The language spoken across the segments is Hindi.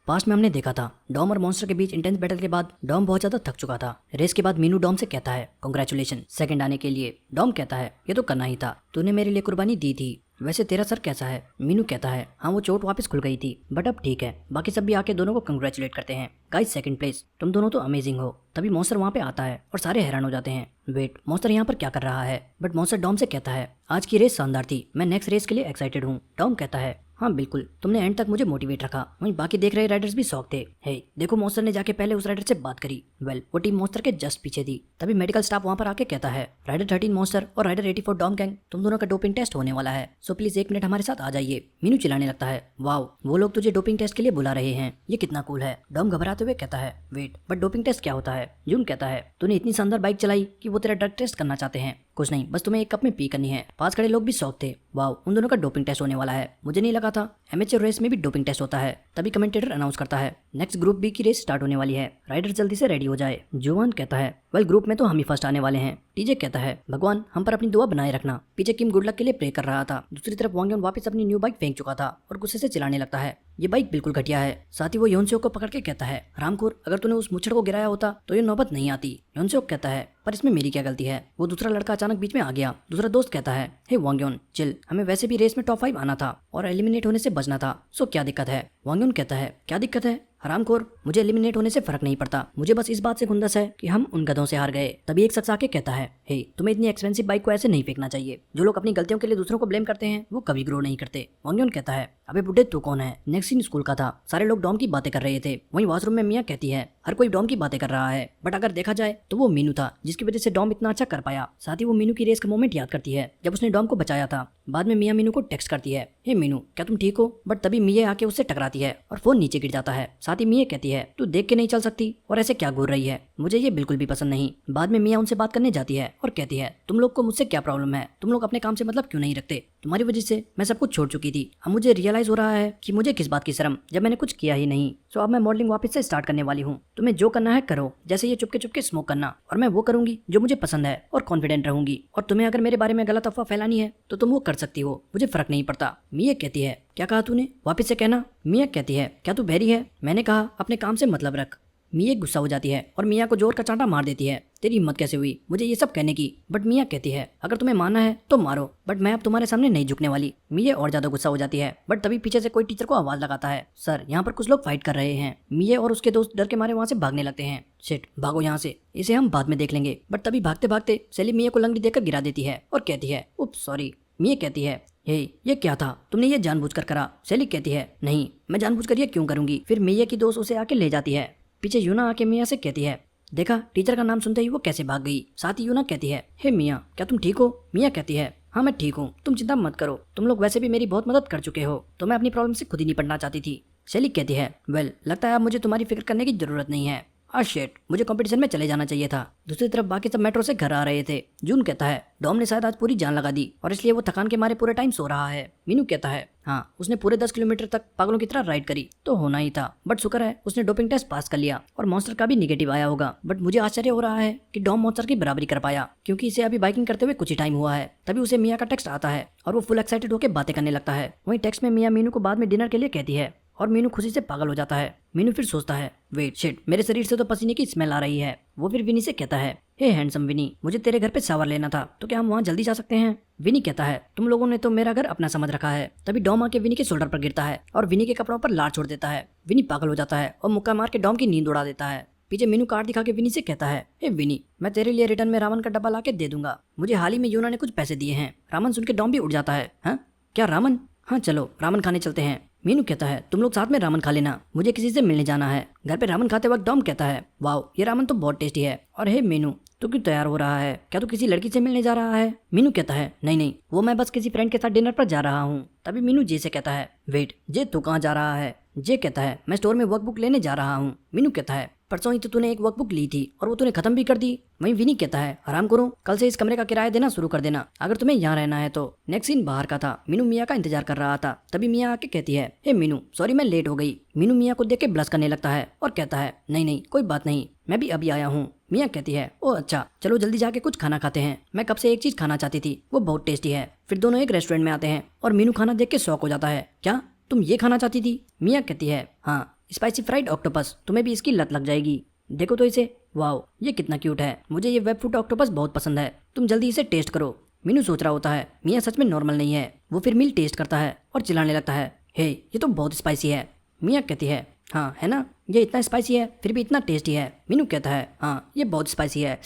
पास्ट में हमने देखा था डॉम और मॉन्स्टर के बीच इंटेंस बैटल के बाद डॉम बहुत ज्यादा थक चुका था। रेस के बाद मीनू डॉम से कहता है कांग्रेचुलेशन सेकंड आने के लिए। डॉम कहता है ये तो करना ही था, तूने मेरे लिए कुर्बानी दी थी। वैसे तेरा सर कैसा है? मीनू कहता है हाँ वो चोट वापस खुल गई थी बट अब ठीक है। बाकी सब भी आके दोनों को कंग्रेचुलेट करते हैं। गाइस सेकंड प्लेस, तुम दोनों तो अमेजिंग हो। तभी मॉन्स्टर वहाँ पे आता है और सारे हैरान हो जाते हैं। वेट, मॉन्स्टर यहाँ पर क्या कर रहा है? बट मॉन्स्टर डॉम से कहता है आज की रेस शानदार थी, मैं नेक्स्ट रेस के लिए एक्साइटेड हूँ। डॉम कहता है हाँ बिल्कुल, तुमने एंड तक मुझे मोटिवेट रखा। वहीं बाकी देख रहे राइडर्स भी शौक थे। हे देखो, मॉन्स्टर ने जाके पहले उस राइडर से बात करी। वेल वो टीम मॉन्स्टर के जस्ट पीछे थी। तभी मेडिकल स्टाफ वहाँ पर आके कहता है राइडर 13 मॉन्स्टर और राइडर 84 डॉम गैंग, तुम दोनों का डोपिंग टेस्ट होने वाला है, सो प्लीज 1 मिनट हमारे साथ आ जाइए। मीनू चिल्लाने लगता है वाओ, वो लोग तुझे डोपिंग टेस्ट के लिए बुला रहे हैं, ये कितना कूल है। डॉम घबराते हुए कहता है वेट, बट डोपिंग टेस्ट क्या होता है? जून कहता है तूने इतनी शानदार बाइक चलाई कि वो तेरा ड्रग टेस्ट करना चाहते हैं। कुछ नहीं, बस तुम्हें 1 कप में पी करनी है। पास खड़े लोग भी शौक थे। वाओ, उन दोनों का डोपिंग टेस्ट होने वाला है, मुझे नहीं लगा था एमेचर रेस में भी डोपिंग टेस्ट होता है। तभी कमेंटेटर अनाउंस करता है नेक्स्ट ग्रुप बी की रेस स्टार्ट होने वाली है, राइडर जल्दी से रेडी हो जाए। जुवान कहता है वेल ग्रुप में तो हम ही फर्स्ट आने वाले हैं। टीजे कहता है भगवान हम पर अपनी दुआ बनाए रखना। पीछे किम गुड लक के लिए प्रे कर रहा था। दूसरी तरफ वांगयोन वापस अपनी न्यू बाइक फेंक चुका था और गुस्से से चिल्लाने लगता है ये बाइक बिल्कुल घटिया है। साथ ही वो योनसेओक को पकड़ के कहता है रामखोर, अगर तूने उस मुच्छड़ को गिराया होता तो ये नौबत नहीं आती। योनसेओक कहता है पर इसमें मेरी क्या गलती है, वो दूसरा लड़का अचानक बीच में आ गया। दूसरा दोस्त कहता है हे वांगयोन चिल, हमें वैसे भी रेस में टॉप 5 आना था और एलिमिनेट होने से बचना था, सो क्या दिक्कत है? वांगयोन कहता है क्या दिक्कत है हरामखोर, मुझे एलिमिनेट होने से फर्क नहीं पड़ता, मुझे बस इस बात से खुंदस है कि हम उन गधों से हार गए। तभी एक शख्स आके कहता है हे तुम्हें इतनी एक्सपेंसिव बाइक को ऐसे नहीं फेंकना चाहिए। जो लोग अपनी गलतियों के लिए दूसरों को ब्लेम करते हैं वो कभी ग्रो नहीं करते। वांगयोन कहता है अबे बुड्ढे तू कौन है? नेक्स्ट सीन स्कूल का था। सारे लोग डॉम की बातें कर रहे थे। वहीं वॉशरूम में मिया कहती है हर कोई डॉम की बातें कर रहा है, बट अगर देखा जाए तो वो मीनू था जिसकी वजह से डॉम इतना अच्छा कर पाया। साथ ही वो मीनू की रेस का मोमेंट याद करती है जब उसने डॉम को बचाया था। बाद में मिया मीनू को टेक्स्ट करती है हे मीनू क्या तुम ठीक हो? बट तभी मिया आके उससे टकराती है और फोन नीचे गिर जाता है। साथ ही मिया कहती है तू देख के नहीं चल सकती और ऐसे क्या घूर रही है, मुझे ये बिल्कुल भी पसंद नहीं। बाद में मिया उनसे बात करने जाती है और कहती है तुम लोग को मुझसे क्या प्रॉब्लम है, तुम लोग अपने काम से मतलब क्यों नहीं रखते? तुम्हारी वजह से मैं सब कुछ छोड़ चुकी थी, अब मुझे रियलाइज हो रहा है कि मुझे किस बात की शर्म जब मैंने कुछ किया ही नहीं। सो अब मैं मॉडलिंग वापस से स्टार्ट करने वाली हूँ, तुम्हें जो करना है करो, जैसे ये चुपके चुपके स्मोक करना, और मैं वो करूंगी जो मुझे पसंद है और कॉन्फिडेंट रहूंगी। और तुम्हें अगर मेरे बारे में गलत अफवाह फैलानी है तो तुम वो कर सकती हो, मुझे फर्क नहीं पड़ता। मिया कहती है क्या कहा तूने, वापस से कहना। मिया कहती है क्या तू बहरी है? मैंने कहा अपने काम से मतलब रख। मिया गुस्सा हो जाती है और मिया को जोर का चांटा मार देती है। तेरी हिम्मत कैसे हुई मुझे ये सब कहने की? बट मिया कहती है अगर तुम्हें मानना है तो मारो, बट मैं अब तुम्हारे सामने नहीं झुकने वाली। मिया और ज्यादा गुस्सा हो जाती है। बट तभी पीछे से कोई टीचर को आवाज लगाता है सर यहाँ पर कुछ लोग फाइट कर रहे हैं। मिया और उसके दोस्त डर के मारे वहाँ से भागने लगते हैं। शिट, भागो यहाँ से, इसे हम बाद में देख लेंगे। बट तभी भागते भागते सेली मिया को लंगड़ी देकर गिरा देती है और कहती है उप सॉरी। मिया कहती है हे ये क्या था, तुमने ये जानबूझकर करा? सेली कहती है नहीं, मैं जानबूझकर ये क्यों करूंगी। फिर मिया की दोस्त उसे आके ले जाती है। पीछे यूना आके मिया से कहती है देखा टीचर का नाम सुनते ही वो कैसे भाग गई। साथ ही यूना कहती है हे मिया क्या तुम ठीक हो? मिया कहती है हाँ मैं ठीक हूँ, तुम चिंता मत करो, तुम लोग वैसे भी मेरी बहुत मदद कर चुके हो, तो मैं अपनी प्रॉब्लम से खुद ही निपटना चाहती थी। सेली कहती है वेल लगता है अब मुझे तुम्हारी फिक्र करने की जरूरत नहीं है। शिट, मुझे कंपटीशन में चले जाना चाहिए था। दूसरी तरफ बाकी सब मेट्रो से घर आ रहे थे। जून कहता है डॉम ने शायद आज पूरी जान लगा दी और इसलिए वो थकान के मारे पूरे टाइम सो रहा है। मीनू कहता है हाँ उसने पूरे 10 किलोमीटर तक पागलों की तरह राइड करी तो होना ही था, बट शुक्र है उसने डोपिंग टेस्ट पास कर लिया और मॉन्स्टर का भी निगेटिव आया होगा। बट मुझे आश्चर्य हो रहा है कि डॉम मॉन्स्टर की बराबरी कर पाया क्योंकि इसे अभी बाइकिंग करते हुए कुछ ही टाइम हुआ है। तभी उसे मिया का टेक्स्ट आता है और वो फुल एक्साइटेड होकर बातें करने लगता है। वहीं टेक्स्ट में मिया मीनू को बाद में डिनर के लिए कहती है और मीनू खुशी से पागल हो जाता है। मीनू फिर सोचता है वेट शिट, मेरे शरीर से तो पसीने की स्मेल आ रही है। वो फिर विनी से कहता है हे हैंडसम विनी, मुझे तेरे घर पे शावर लेना था, तो क्या हम वहाँ जल्दी जा सकते हैं? विनी कहता है तुम लोगों ने तो मेरा घर अपना समझ रखा है। तभी डॉम आके विनी के शोल्डर पर गिरता है और विनी के कपड़ों पर लार छोड़ देता है। विनी पागल हो जाता है और मुक्का मार के डॉम की नींद उड़ा देता है। पीछे मीनू कार्ड दिखा के विनी से कहता है हे विनी, मैं तेरे लिए रिटर्न में रामन का डब्बा ला के दे दूंगा, मुझे हाल ही में यूना ने कुछ पैसे दिए हैं। रामन सुन के डॉम भी उड़ जाता है। हाँ क्या रामन? हाँ चलो रामन खाने चलते हैं। मीनू कहता है तुम लोग साथ में रामन खा लेना, मुझे किसी से मिलने जाना है। घर पे रामन खाते वक्त डॉम कहता है वाओ ये रामन तो बहुत टेस्टी है। और हे मीनू तू क्यों तैयार हो रहा है, क्या तू किसी लड़की से मिलने जा रहा है? मीनू कहता है नहीं नहीं, वो मैं बस किसी फ्रेंड के साथ डिनर पर जा रहा हूँ। तभी मीनू जे से कहता है वेट जे तू कहाँ जा रहा है? जे कहता है मैं स्टोर में वर्कबुक लेने जा रहा हूँ। मीनू कहता है परसों ही तो तूने एक वर्कबुक ली थी और वो तूने खत्म भी कर दी। वहीं विनी कहता है आराम करो, कल से इस कमरे का किराया देना शुरू कर देना अगर तुम्हें यहाँ रहना है तो। नेक्स्ट सीन बाहर का था। मीनू मिया का इंतजार कर रहा था। तभी मिया आके कहती है हे मीनू सॉरी मैं लेट हो गई। मीनू मिया को देख के ब्लश करने लगता है और कहता है नहीं नहीं कोई बात नहीं, मैं भी अभी आया हूँ। मिया कहती है ओ अच्छा चलो जल्दी जाके कुछ खाना खाते हैं, मैं कब से एक चीज खाना चाहती थी, वो बहुत टेस्टी है। फिर दोनों एक रेस्टोरेंट में आते हैं और मीनू खाना देख के शौक हो जाता है क्या तुम ये खाना चाहती थी? मिया कहती है हाँ स्पाइसी फ्राइड ऑक्टोपस, तुम्हें भी इसकी लत लग जाएगी। देखो तो इसे, वाओ ये कितना क्यूट है। मुझे ये वेब फूड ऑक्टोपस बहुत पसंद है, तुम जल्दी इसे टेस्ट करो। मीनू सोच रहा होता है मियाँ सच में नॉर्मल नहीं है। वो फिर मील टेस्ट करता है और चिल्लाने लगता है, हे ये तो बहुत स्पाइसी है। मियाँ कहती है, हाँ है ना, ये इतना स्पाइसी है फिर भी इतना टेस्टी है। मीनू कहता है, हाँ ये बहुत स्पाइसी है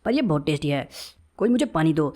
पर ये बहुत टेस्टी है, कोई मुझे पानी दो।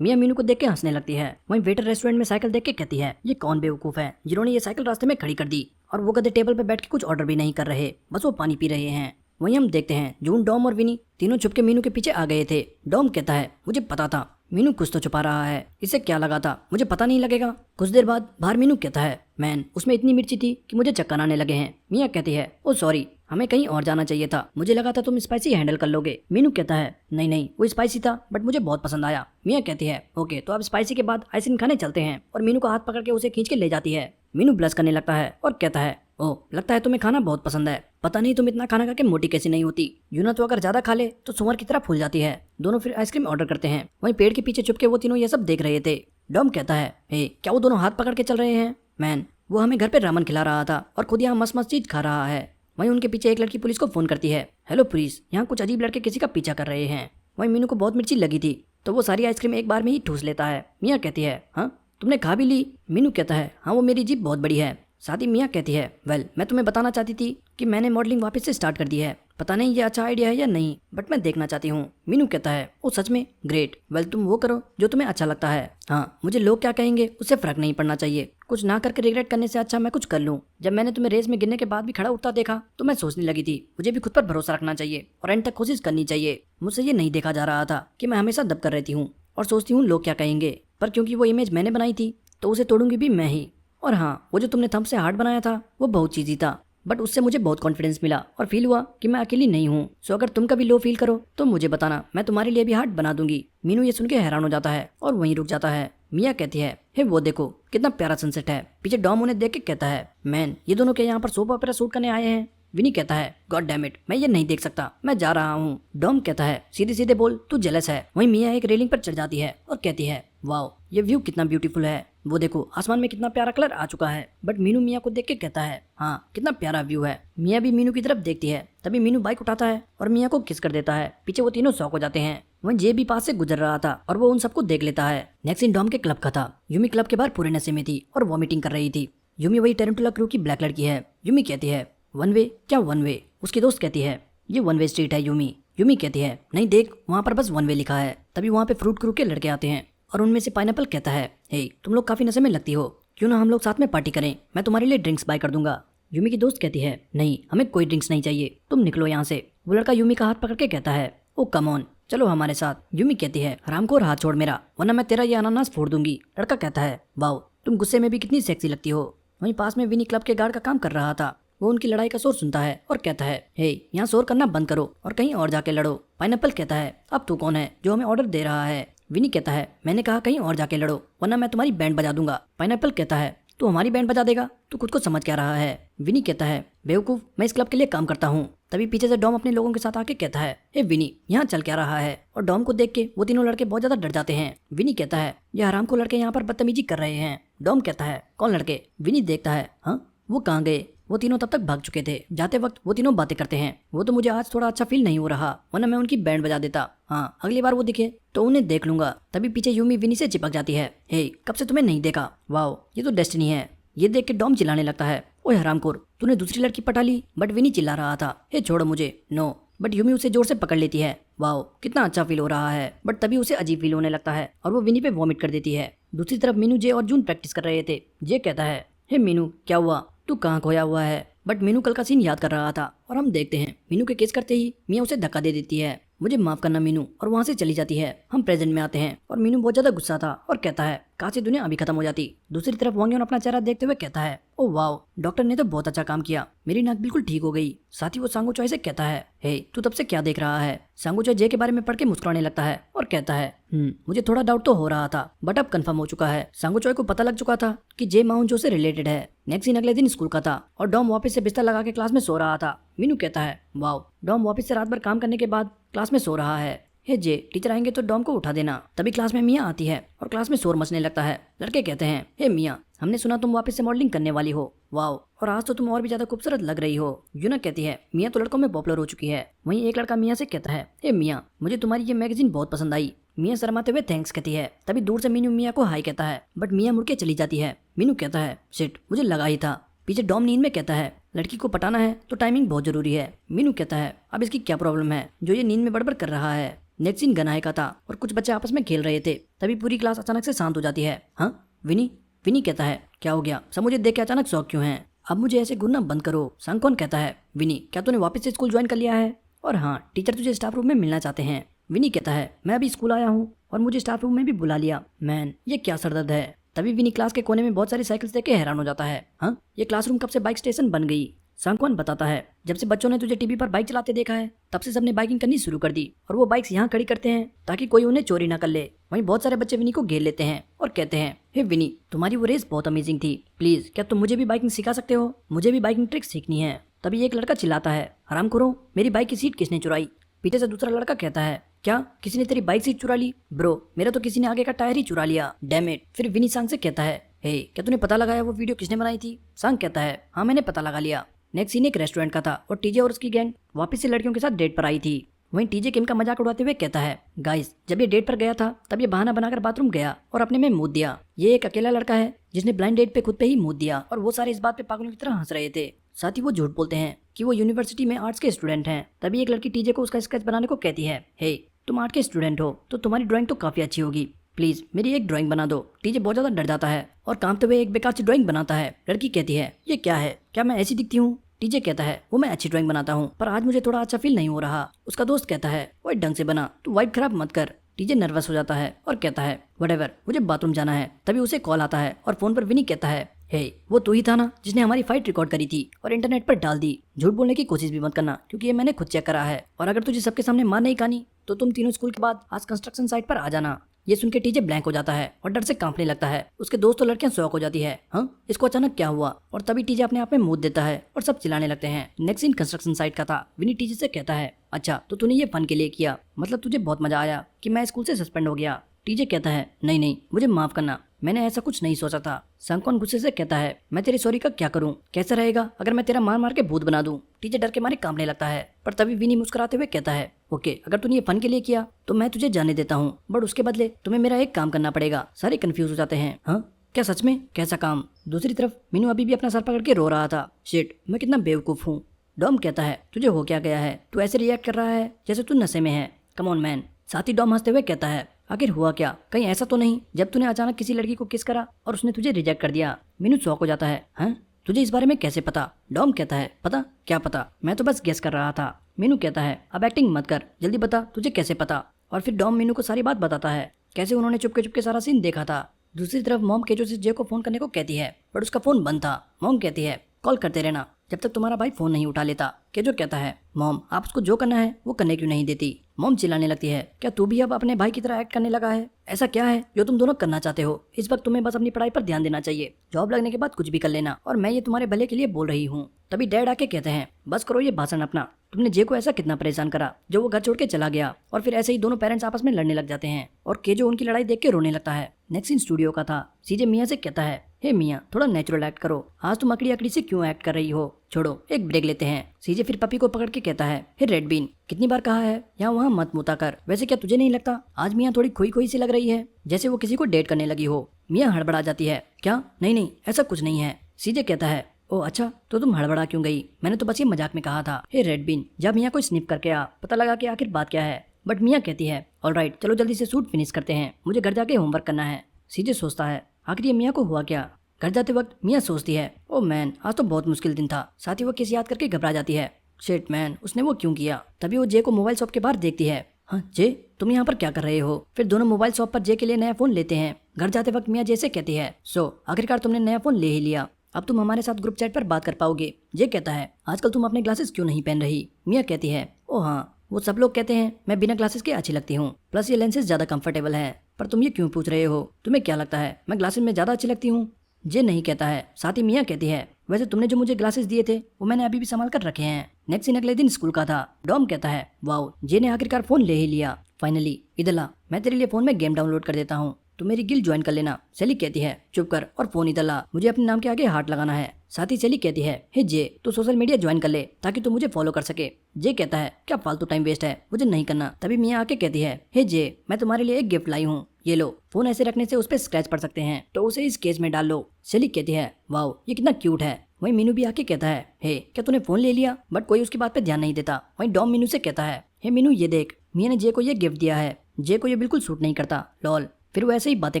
मियाँ मीनू को देख के हंसने लगती है। वहीं वेटर रेस्टोरेंट में साइकिल देख के कहती है, ये कौन बेवकूफ़ है जिन्होंने ये साइकिल रास्ते में खड़ी कर दी, और वो गधे टेबल पर बैठ के कुछ ऑर्डर भी नहीं कर रहे, बस वो पानी पी रहे हैं। वहीं हम देखते हैं जून, डॉम और विनी तीनों छुप के मीनू के पीछे आ गए थे। डॉम कहता है, मुझे पता था मीनू कुछ तो छुपा रहा है, इसे क्या लगा था मुझे पता नहीं लगेगा। कुछ देर बाद बाहर मीनू कहता है, मैन उसमें इतनी मिर्ची थी कि मुझे चक्कर आने लगे हैं। मियाँ कहती है, ओ सॉरी हमें कहीं और जाना चाहिए था, मुझे लगा था तुम स्पाइसी हैंडल कर लोगे। मीनू कहता है, नहीं नहीं वो स्पाइसी था बट मुझे बहुत पसंद आया। मियाँ कहती है, ओके तो अब स्पाइसी के बाद आइसक्रीम खाने चलते हैं, और मीनू का हाथ पकड़ के उसे खींच के ले जाती है। मीनू ब्लश करने लगता है और कहता है, ओह लगता है तुम्हें खाना बहुत पसंद है, पता नहीं तुम इतना खाना खा के मोटी कैसी नहीं होती। यूना तो अगर ज्यादा खा ले तो सुअर की तरह फूल जाती है। दोनों फिर आइसक्रीम ऑर्डर करते हैं। वहीं पेड़ के पीछे छुप के वो तीनों ये सब देख रहे थे। डॉम कहता है, हे क्या वो दोनों हाथ पकड़ के चल रहे हैं? मैन वो हमें घर पे रामन खिला रहा था और खुद यहाँ मस्त मस्त चीज खा रहा है। वहीं उनके पीछे एक लड़की पुलिस को फोन करती है, हेलो पुलिस, यहाँ कुछ अजीब लड़के किसी का पीछा कर रहे हैं। वहीं मीनू को बहुत मिर्ची लगी थी तो वो सारी आइसक्रीम एक बार में ही ठूस लेता है। मियाँ कहती है, हाँ तुमने खा भी ली? मीनू कहता है, हाँ वो मेरी जीभ बहुत बड़ी है। साथ ही मियाँ कहती है, वेल मैं तुम्हें बताना चाहती थी कि मैंने मॉडलिंग वापस से स्टार्ट कर दी है, पता नहीं ये अच्छा आइडिया है या नहीं बट मैं देखना चाहती हूँ। मीनू कहता है, ओ सच में, ग्रेट, वेल तुम वो करो जो तुम्हें अच्छा लगता है। हाँ मुझे लोग क्या कहेंगे उससे फर्क नहीं पड़ना चाहिए, कुछ ना करके रिग्रेट करने से अच्छा मैं कुछ कर लूँ। जब मैंने तुम्हें रेस में गिरने के बाद भी खड़ा उठता देखा तो मैं सोचने लगी थी मुझे भी खुद पर भरोसा रखना चाहिए और एंड तक कोशिश करनी चाहिए। मुझसे ये नहीं देखा जा रहा था कि मैं हमेशा दब कर रहती हूँ और सोचती हूँ लोग क्या कहेंगे, पर क्योंकि वो इमेज मैंने बनाई थी तो उसे तोड़ूंगी भी मैं ही। और हाँ वो जो तुमने थंब से हार्ट बनाया था वो बहुत चीजी था बट उससे मुझे बहुत कॉन्फिडेंस मिला और फील हुआ कि मैं अकेली नहीं हूँ। सो अगर तुम कभी लो फील करो तो मुझे बताना, मैं तुम्हारे लिए भी हार्ट बना दूंगी। मीनू ये सुन के हैरान हो जाता है और वहीं रुक जाता है। मियाँ कहती है, हे वो देखो कितना प्यारा सनसेट है। पीछे डॉम उन्हें देख के कहता है, मैन ये दोनों क्या यहाँ पर सोप ओपेरा शूट करने आए हैं? विनी कहता है, गॉड डैम इट, मैं ये नहीं देख सकता, मैं जा रहा हूँ। डॉम कहता है, सीधे सीधे बोल, तू जेलस है। वहीं मियाँ एक रेलिंग पर चढ़ जाती है और कहती है, वाओ ये व्यू कितना ब्यूटीफुल है, वो देखो आसमान में कितना प्यारा कलर आ चुका है। बट मीनू मियाँ को देख के कहता है, हाँ कितना प्यारा व्यू है। मियाँ भी मीनू की तरफ देखती है, तभी मीनू बाइक उठाता है और मियाँ को किस कर देता है। पीछे वो तीनों शॉक हो जाते हैं। वहीं जे भी पास से गुजर रहा था और वो उन सबको देख लेता है। नेक्स्ट सीन डॉम के क्लब का था। यूमी क्लब के बाहर पूरे नशे में थी और वॉमिटिंग कर रही थी। यूमी वही टेरेंटुला क्रू की ब्लैक लड़की है। यूमी कहती है, वन वे? क्या वन वे? उसकी दोस्त कहती है, ये वन वे स्ट्रीट है यूमी। यूमी कहती है, नहीं देख वहाँ पर बस वन वे लिखा है। तभी वहाँ पे फ्रूट क्रू के लड़के आते हैं और उनमें से पाइनएप्पल कहता है, हे तुम लोग काफी नशे में लगती हो, क्यों ना हम लोग साथ में पार्टी करें, मैं तुम्हारे लिए ड्रिंक्स बाय कर दूंगा। यूमी की दोस्त कहती है, नहीं हमें कोई ड्रिंक्स नहीं चाहिए, तुम निकलो यहाँ से। वो लड़का यूमी का हाथ पकड़ के कहता है, ओ कम ऑन चलो हमारे साथ। यूमी कहती है, हरामखोर हाथ छोड़ मेरा, वरना मैं तेरा ये अनानास फोड़ दूंगी। लड़का कहता है, वाओ तुम गुस्से में भी कितनी सेक्सी लगती हो। वहीं पास में विनी क्लब के गार्ड का काम कर रहा था। वो उनकी लड़ाई का शोर सुनता है और कहता है, हे यहाँ शोर करना बंद करो और कहीं और जाके लड़ो। पाइनएप्पल कहता है, अब तू कौन है जो हमें ऑर्डर दे रहा है? विनी कहता है, मैंने कहा कहीं और जाके लड़ो वरना मैं तुम्हारी बैंड बजा दूंगा। पाइनएप्पल कहता है, तू हमारी बैंड बजा देगा? तू खुद को समझ क्या रहा है? विनी कहता है, बेवकूफ मैं इस क्लब के लिए काम करता हूँ। तभी पीछे से डॉम अपने लोगों के साथ आके कहता है, हे विनी यहाँ चल क्या रहा है? और डॉम को देख के वो तीनों लड़के बहुत ज्यादा डर जाते हैं। विनी कहता है, ये हराम को लड़के यहाँ पर बदतमीजी कर रहे हैं। डॉम कहता है, कौन लड़के? विनी देखता है, हाँ वो कहाँ गए? वो तीनों तब तक भाग चुके थे। जाते वक्त वो तीनों बातें करते हैं, वो तो मुझे आज थोड़ा अच्छा फील नहीं हो रहा, वरना मैं उनकी बैंड बजा देता। हाँ अगली बार वो दिखे तो उन्हें देख लूंगा। तभी पीछे यूमी विनी से चिपक जाती है, हे कब से तुम्हें नहीं देखा, वाओ ये तो डेस्टिनी है। ये देख के डॉम चिल्लाने लगता है, ओए हरामखोर तूने दूसरी लड़की पटा ली। बट विनी चिल्ला रहा था, हे छोड़ो मुझे, नो। बट यूमी उसे जोर से पकड़ लेती है। वाओ कितना अच्छा फील हो रहा है। बट तभी उसे अजीब फील होने लगता है और वो विनी पे वॉमिट कर देती है। दूसरी तरफ मीनू, जे और जून प्रैक्टिस कर रहे थे। जे कहता है, हे मीनू क्या हुआ, तू कहाँ खोया हुआ है? बट मीनू कल का सीन याद कर रहा था और हम देखते हैं मीनू के केस करते ही मियाँ उसे धक्का दे देती है, मुझे माफ करना मीनू, और वहाँ से चली जाती है। हम प्रेजेंट में आते हैं और मीनू बहुत ज्यादा गुस्सा था और कहता है, काश ये दुनिया अभी खत्म हो जाती। दूसरी तरफ वांगयोन अपना चेहरा देखते हुए कहता है, ओ वाओ डॉक्टर ने तो बहुत अच्छा काम किया, मेरी नाक बिल्कुल ठीक हो गई। साथ ही वो सांगो चॉय से कहता है, हे तू तब से क्या देख रहा है? सांगो चॉय जे के बारे में पढ़ के मुस्कुराने लगता है और कहता है, मुझे थोड़ा डाउट तो हो रहा था बट अब कंफर्म हो चुका है। सांगो चॉय को पता लग चुका था कि जे माउंजो से रिलेटेड है। नेक्स्ट दिन अगले दिन स्कूल का था और डॉम वापस से बिस्तर लगा के क्लास में सो रहा था। मीनू कहता है, वाओ डॉम वापस से रात भर काम करने के बाद क्लास में सो रहा है। हे जे टीचर आएंगे तो डॉम को उठा देना। तभी क्लास में मियाँ आती है और क्लास में शोर मचने लगता है। लड़के कहते हैं, हे मियाँ हमने सुना तुम वापस से मॉडलिंग करने वाली हो। वाओ, और आज तो तुम और भी ज्यादा खूबसूरत लग रही हो। यूना कहती है मियाँ तो लड़कों में पॉपुलर हो चुकी है। वहीं एक लड़का मियाँ से कहता है, ए मियाँ, मुझे तुम्हारी ये मैगजीन बहुत पसंद आई। मियाँ शर्माते हुए थैंक्स कहती है। तभी दूर से मीनू मियाँ को हाई कहता है, बट मियाँ मुड़ के चली जाती है। मीनू कहता है, शिट, मुझे लगा ही था। पीछे डॉम नींद में कहता है, लड़की को पटाना है तो टाइमिंग बहुत जरूरी है। मीनू कहता है, अब इसकी क्या प्रॉब्लम है जो ये नींद में बड़बड़ कर रहा है। नेक्स्ट सीन गनाए का था और कुछ बच्चे आपस में खेल रहे थे। तभी पूरी क्लास अचानक से शांत हो जाती है। हाँ विनी? विनी कहता है, क्या हो गया? सब मुझे देख के अचानक शौक क्यों है? अब मुझे ऐसे घूरना बंद करो। सांगकॉन कहता है, विनी क्या तूने वापस से स्कूल ज्वाइन कर लिया है? और हाँ, टीचर तुझे स्टाफ रूम में मिलना चाहते हैं। विनी कहता है, मैं अभी स्कूल आया हूँ और मुझे स्टाफ रूम में भी बुला लिया। मैन, ये क्या सरदर्द है। तभी विनी क्लास के कोने में बहुत सारी साइकिल्स देख के हैरान हो जाता है। हाँ, ये क्लासरूम कब से बाइक स्टेशन बन गई? सांगकॉन बताता है, जब से बच्चों ने तुझे टीवी पर बाइक चलाते देखा है तब से सबने बाइकिंग करनी शुरू कर दी और वो बाइक्स यहाँ खड़ी करते हैं ताकि कोई उन्हें चोरी ना कर ले। वहीं बहुत सारे बच्चे विनी को घेर लेते हैं और कहते हैं, हे विनी, तुम्हारी वो रेस बहुत अमेजिंग थी। प्लीज क्या तुम मुझे भी बाइकिंग सिखा सकते हो? मुझे भी बाइकिंग ट्रिक सीखनी है। तभी एक लड़का चिल्लाता है, हराम करो, मेरी बाइक की सीट किसने चुराई? पीछे से दूसरा लड़का कहता है, क्या किसी ने तेरी बाइक सीट चुरा ली? ब्रो, मेरा तो किसी ने आगे का टायर ही चुरा लिया। Damn it. फिर विनी सांग से कहता है, हे क्या तूने पता लगाया वो वीडियो किसने बनाई थी? सांग कहता है, हाँ मैंने पता लगा लिया। नेक्स्ट सीन एक रेस्टोरेंट का था और टीजे और उसकी गैंग वापस से लड़कियों के साथ डेट पर आई थी। वहीं टीजे किम का मजाक उड़ाते हुए कहता है, गाइस जब ये डेट पर गया था तब ये बहाना बनाकर बाथरूम गया और अपने में मूत दिया। ये एक अकेला लड़का है जिसने ब्लाइंड डेट पे खुद पे ही मूत दिया और वो सारे इस बात पे पागलों की तरह हंस रहे थे। साथ ही वो झूठ बोलते हैं कि वो यूनिवर्सिटी में आर्ट्स के स्टूडेंट हैं। तभी एक लड़की टीजे को उसका स्केच बनाने को कहती है, हे तुम आर्ट के स्टूडेंट हो तो तुम्हारी ड्राइंग तो काफी अच्छी होगी, प्लीज मेरी एक ड्राइंग बना दो। टीजे बहुत ज्यादा डर जाता है और कांपते हुए एक बेकार सी ड्राइंग बनाता है। लड़की कहती है, ये क्या है? क्या मैं ऐसी दिखती हूँ? टीजे कहता है, वो मैं अच्छी ड्राइंग बनाता हूँ पर आज मुझे थोड़ा अच्छा फील नहीं हो रहा। उसका दोस्त कहता है, वो ढंग से बना, तू वाइब खराब मत कर। टीजे नर्वस हो जाता है और कहता है, व्हाटएवर, मुझे बाथरूम जाना है। तभी उसे कॉल आता है और फोन पर विनी कहता है, हे वो तू ही था ना जिसने हमारी फाइट रिकॉर्ड करी थी और इंटरनेट पर डाल दी। झूठ बोलने की कोशिश भी मत करना क्योंकि ये मैंने खुद चेक करा है और अगर तुझे सबके सामने मार नहीं खानी तो तुम तीनों स्कूल के बाद आज कंस्ट्रक्शन साइट पर आ जाना। ये सुन के टीजे ब्लैंक हो जाता है और डर से कांपने लगता है। उसके दोस्त और लड़कियां शॉक हो जाती है, हाँ इसको अचानक क्या हुआ? और तभी टीजे अपने आप में मूत देता है और सब चिल्लाने लगते हैं। नेक्स्ट सीन कंस्ट्रक्शन साइट का था। विनी टीजे से कहता है, अच्छा तो तूने ये फन के लिए किया, मतलब तुझे बहुत मजा आया कि मैं स्कूल से सस्पेंड हो गया? टीजे कहता है, नहीं नहीं मुझे माफ करना, मैंने ऐसा कुछ नहीं सोचा था। सांगकॉन गुस्से से कहता है, मैं तेरी सॉरी का क्या करूं? कैसा रहेगा अगर मैं तेरा मार मार के भूत बना दूं? टीजे डर के मारे कांपने लगता है पर तभी विनी मुस्कुराते हुए कहता है, ओके अगर तूने ये फन के लिए किया तो मैं तुझे जाने देता हूँ, बट उसके बदले तुम्हें मेरा एक काम करना पड़ेगा। सारे कंफ्यूज हो जाते हैं, हाँ क्या सच में? कैसा काम? दूसरी तरफ मीनू अभी भी अपना सर पकड़ के रो रहा था। शिट, मैं कितना बेवकूफ हूँ। डॉम कहता है, तुझे हो क्या गया है? तू ऐसे रिएक्ट कर रहा है जैसे तू नशे में है। Come on man. साथ ही डॉम हंसते हुए कहता है, आखिर हुआ क्या? कहीं ऐसा तो नहीं जब तूने अचानक किसी लड़की को किस करा और उसने तुझे रिजेक्ट कर दिया? मीनू शॉक हो जाता है, हाँ तुझे इस बारे में कैसे पता? डॉम कहता है, पता क्या पता, मैं तो बस गेस कर रहा था। मीनू कहता है, अब एक्टिंग मत कर, जल्दी बता तुझे कैसे पता? और फिर डॉम मीनू को सारी बात बताता है, कैसे उन्होंने चुपके चुपके सारा सीन देखा था। दूसरी तरफ मॉम केजो से जे को फोन करने को कहती है बट उसका फोन बंद था। मॉम कहती है, कॉल करते रहना जब तक तुम्हारा भाई फोन नहीं उठा लेता। केजो कहता है, मॉम आप उसको जो करना है वो करने क्यों नहीं देती? मॉम चिल्लाने लगती है, क्या तू भी अब अपने भाई की तरह एक्ट करने लगा है? ऐसा क्या है जो तुम दोनों करना चाहते हो? इस वक्त तुम्हें बस अपनी पढ़ाई पर ध्यान देना चाहिए, जॉब लगने के बाद कुछ भी कर लेना, और मैं ये तुम्हारे भले के लिए बोल रही हूँ। तभी डैड आके कहते हैं, बस करो ये भाषण अपना, तुमने जे को ऐसा कितना परेशान करा जो वो घर छोड़ के चला गया। और फिर ऐसे ही दोनों पेरेंट्स आपस में लड़ने लग जाते हैं और केजो उनकी लड़ाई देख के रोने लगता है। नेक्स्ट इन स्टूडियो का था। सीजे मियाँ से कहता है, हे मियाँ थोड़ा नेचुरल एक्ट करो, आज तुम अकड़ी अकड़ी से क्यों एक्ट कर रही हो? छोड़ो एक ब्रेक लेते हैं। सीजे फिर पपी को पकड़ के कहता है, हे रेड बीन कितनी बार कहा है यहाँ वहाँ मत मुता कर। वैसे क्या तुझे नहीं लगता आज मियाँ थोड़ी खोई खोई सी लग रही है, जैसे वो किसी को डेट करने लगी हो? मियाँ हड़बड़ा जाती है, क्या? नहीं नहीं ऐसा कुछ नहीं है। सीजे कहता है, ओ अच्छा तो तुम हड़बड़ा क्यों गई? मैंने तो बस ये मजाक में कहा था। हे रेड बीन जब मियाँ को स्निप करके आ, पता लगा कि आखिर बात क्या है। बट मियाँ कहती है, ऑलराइट चलो जल्दी से शूट फिनिश करते हैं, मुझे घर जाके होमवर्क करना है। सीजे सोचता है आखिर ये मियाँ को हुआ क्या? घर जाते वक्त मियाँ सोचती है, ओ मैन आज तो बहुत मुश्किल दिन था। साथ ही वो किसी याद करके घबरा जाती है, शिट मैन उसने वो क्यों किया? तभी वो जे को मोबाइल शॉप के बाहर देखती है। हाँ जे तुम यहाँ पर क्या कर रहे हो? फिर दोनों मोबाइल शॉप पर जे के लिए नया फोन लेते हैं। घर जाते वक्त मियाँ जे से कहती है, सो आखिरकार तुमने नया फोन ले ही लिया, अब तुम हमारे साथ ग्रुप चैट पर बात कर पाओगे। जे कहता है, आजकल तुम अपने ग्लासेस क्यों नहीं पहन रही? मियाँ कहती है, ओ हाँ वो सब लोग कहते हैं मैं बिना ग्लासेस के अच्छी लगती हूँ, प्लस ये लेंसेज ज्यादा कंफर्टेबल है। पर तुम ये क्यों पूछ रहे हो? तुम्हें क्या लगता है मैं ग्लासेस में ज्यादा अच्छी लगती हूँ? जे नहीं कहता है। साथ ही मियाँ कहती है, वैसे तुमने जो मुझे ग्लासेस दिए थे वो मैंने अभी भी संभाल कर रखे हैं। नेक्स्ट दिन अगले दिन स्कूल का था। डॉम कहता है, वाओ जे ने आखिरकार फोन ले ही लिया फाइनली। इधर ला मैं तेरे लिए फोन में गेम डाउनलोड कर देता हूँ। तुम मेरी गिल्ड ज्वाइन कर लेना। सेली कहती है चुप कर और फोन इधर ला, मुझे अपने नाम के आगे हार्ट लगाना है। साथ ही सेली कहती है हे जे तू सोशल मीडिया ज्वाइन कर ले ताकि तू मुझे फॉलो कर सके। जे कहता है क्या फालतू टाइम वेस्ट है, मुझे नहीं करना। तभी मिया आके कहती है हे जे मैं तुम्हारे लिए एक गिफ्ट लाई हूँ, ये लो। फोन ऐसे रखने से उस पर स्क्रैच पड़ सकते हैं तो उसे इस केस में डाल लो। सेली कहती है वाह ये कितना क्यूट है। वहीं मीनू भी आके कहता है हे क्या तूने फोन ले लिया, बट कोई उसकी बात पे ध्यान नहीं देता। वहीं डॉम मीनू से कहता है हे मीनू ये देख, मिया ने जे को ये गिफ्ट दिया है, जे को ये बिल्कुल सूट नहीं करता लॉल। फिर वो ऐसे ही बातें